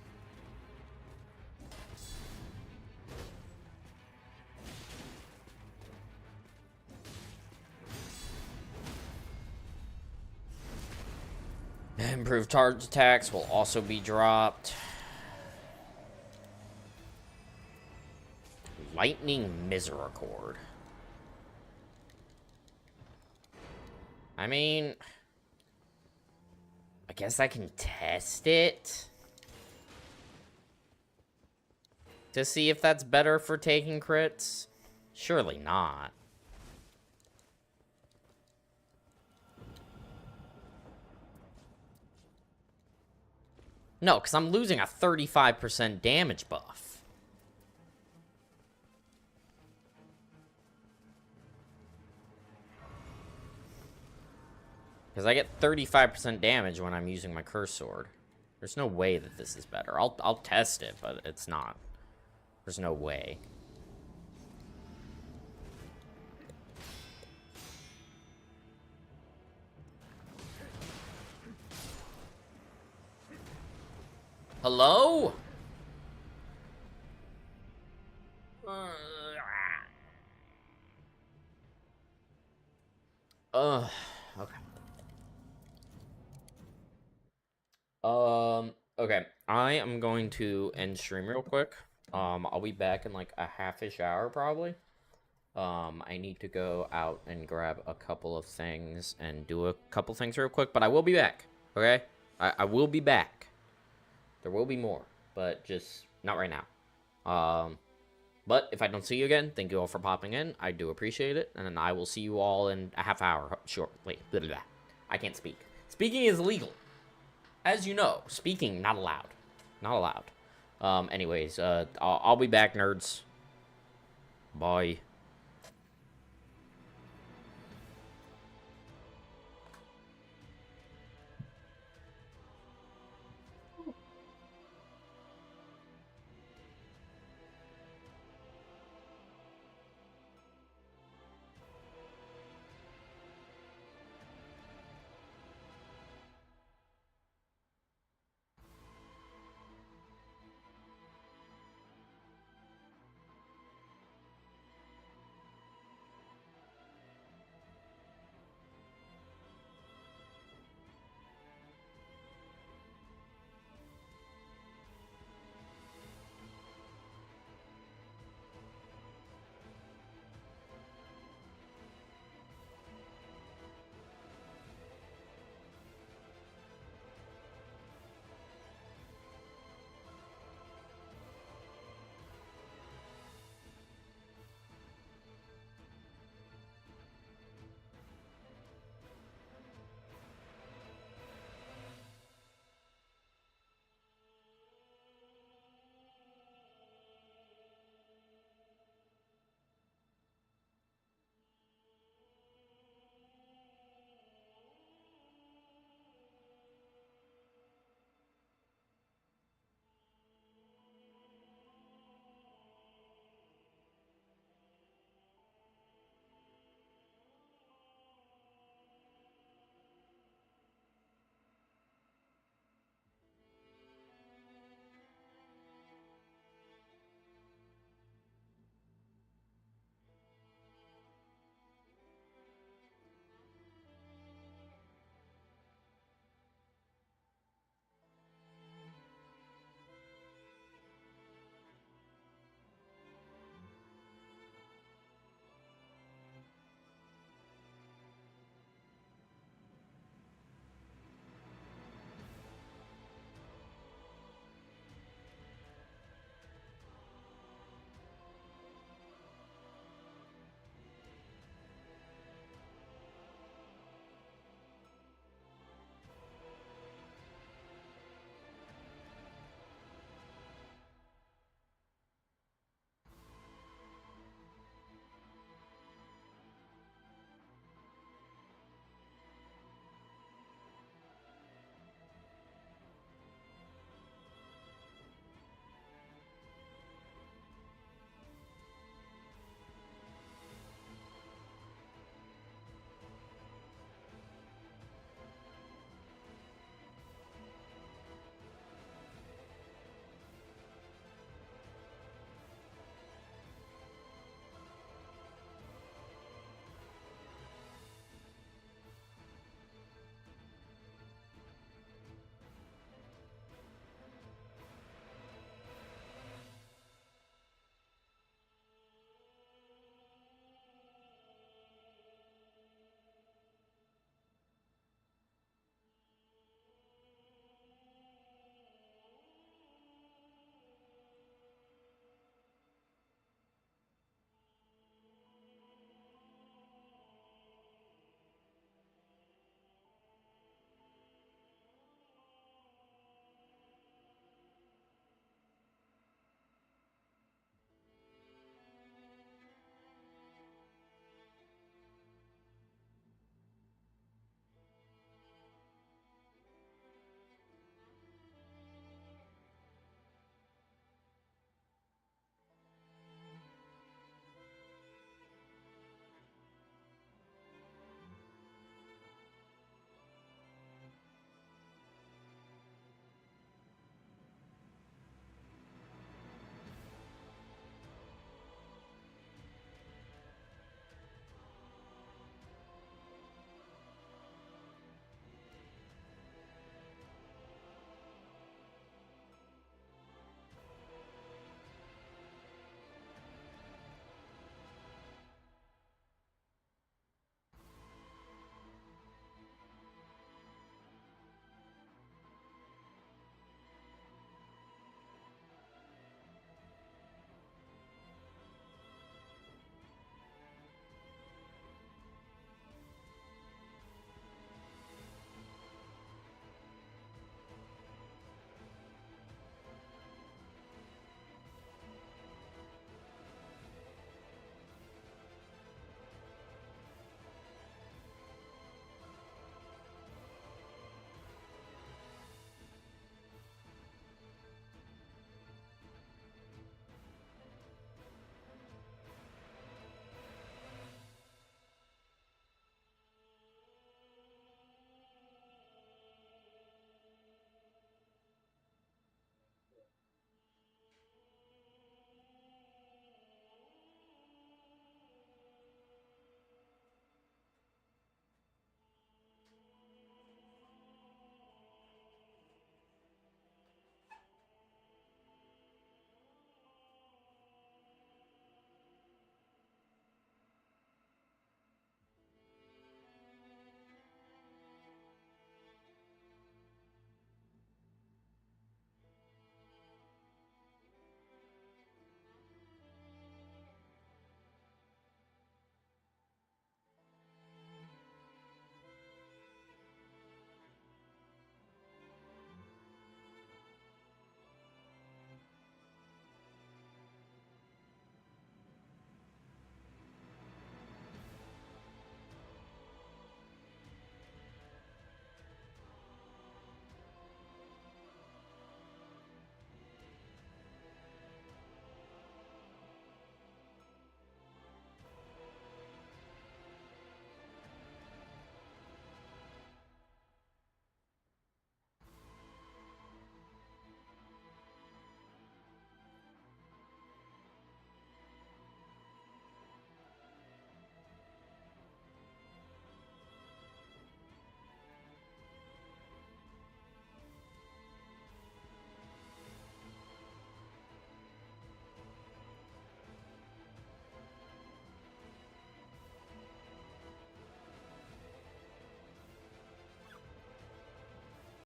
Improved charge attacks will also be dropped. Lightning Misericord. I mean, I guess I can test it to see if that's better for taking crits. Surely not. No, because I'm losing a 35% damage buff. Because I get 35% damage when I'm using my curse sword. There's no way that this is better. I'll test it, but it's not. There's no way. Hello? Okay. Okay. I am going to end stream real quick. I'll be back in like a half-ish hour probably. I need to go out and grab a couple of things and do a couple things real quick, but I will be back. Okay? I will be back. There will be more, but just not right now. But if I don't see you again, thank you all for popping in. I do appreciate it, and then I will see you all in a half hour. Sure. Wait. Blah, blah, blah. I can't speak. Speaking is illegal. As you know, speaking, not allowed. Not allowed. Anyways, I'll be back, nerds. Bye.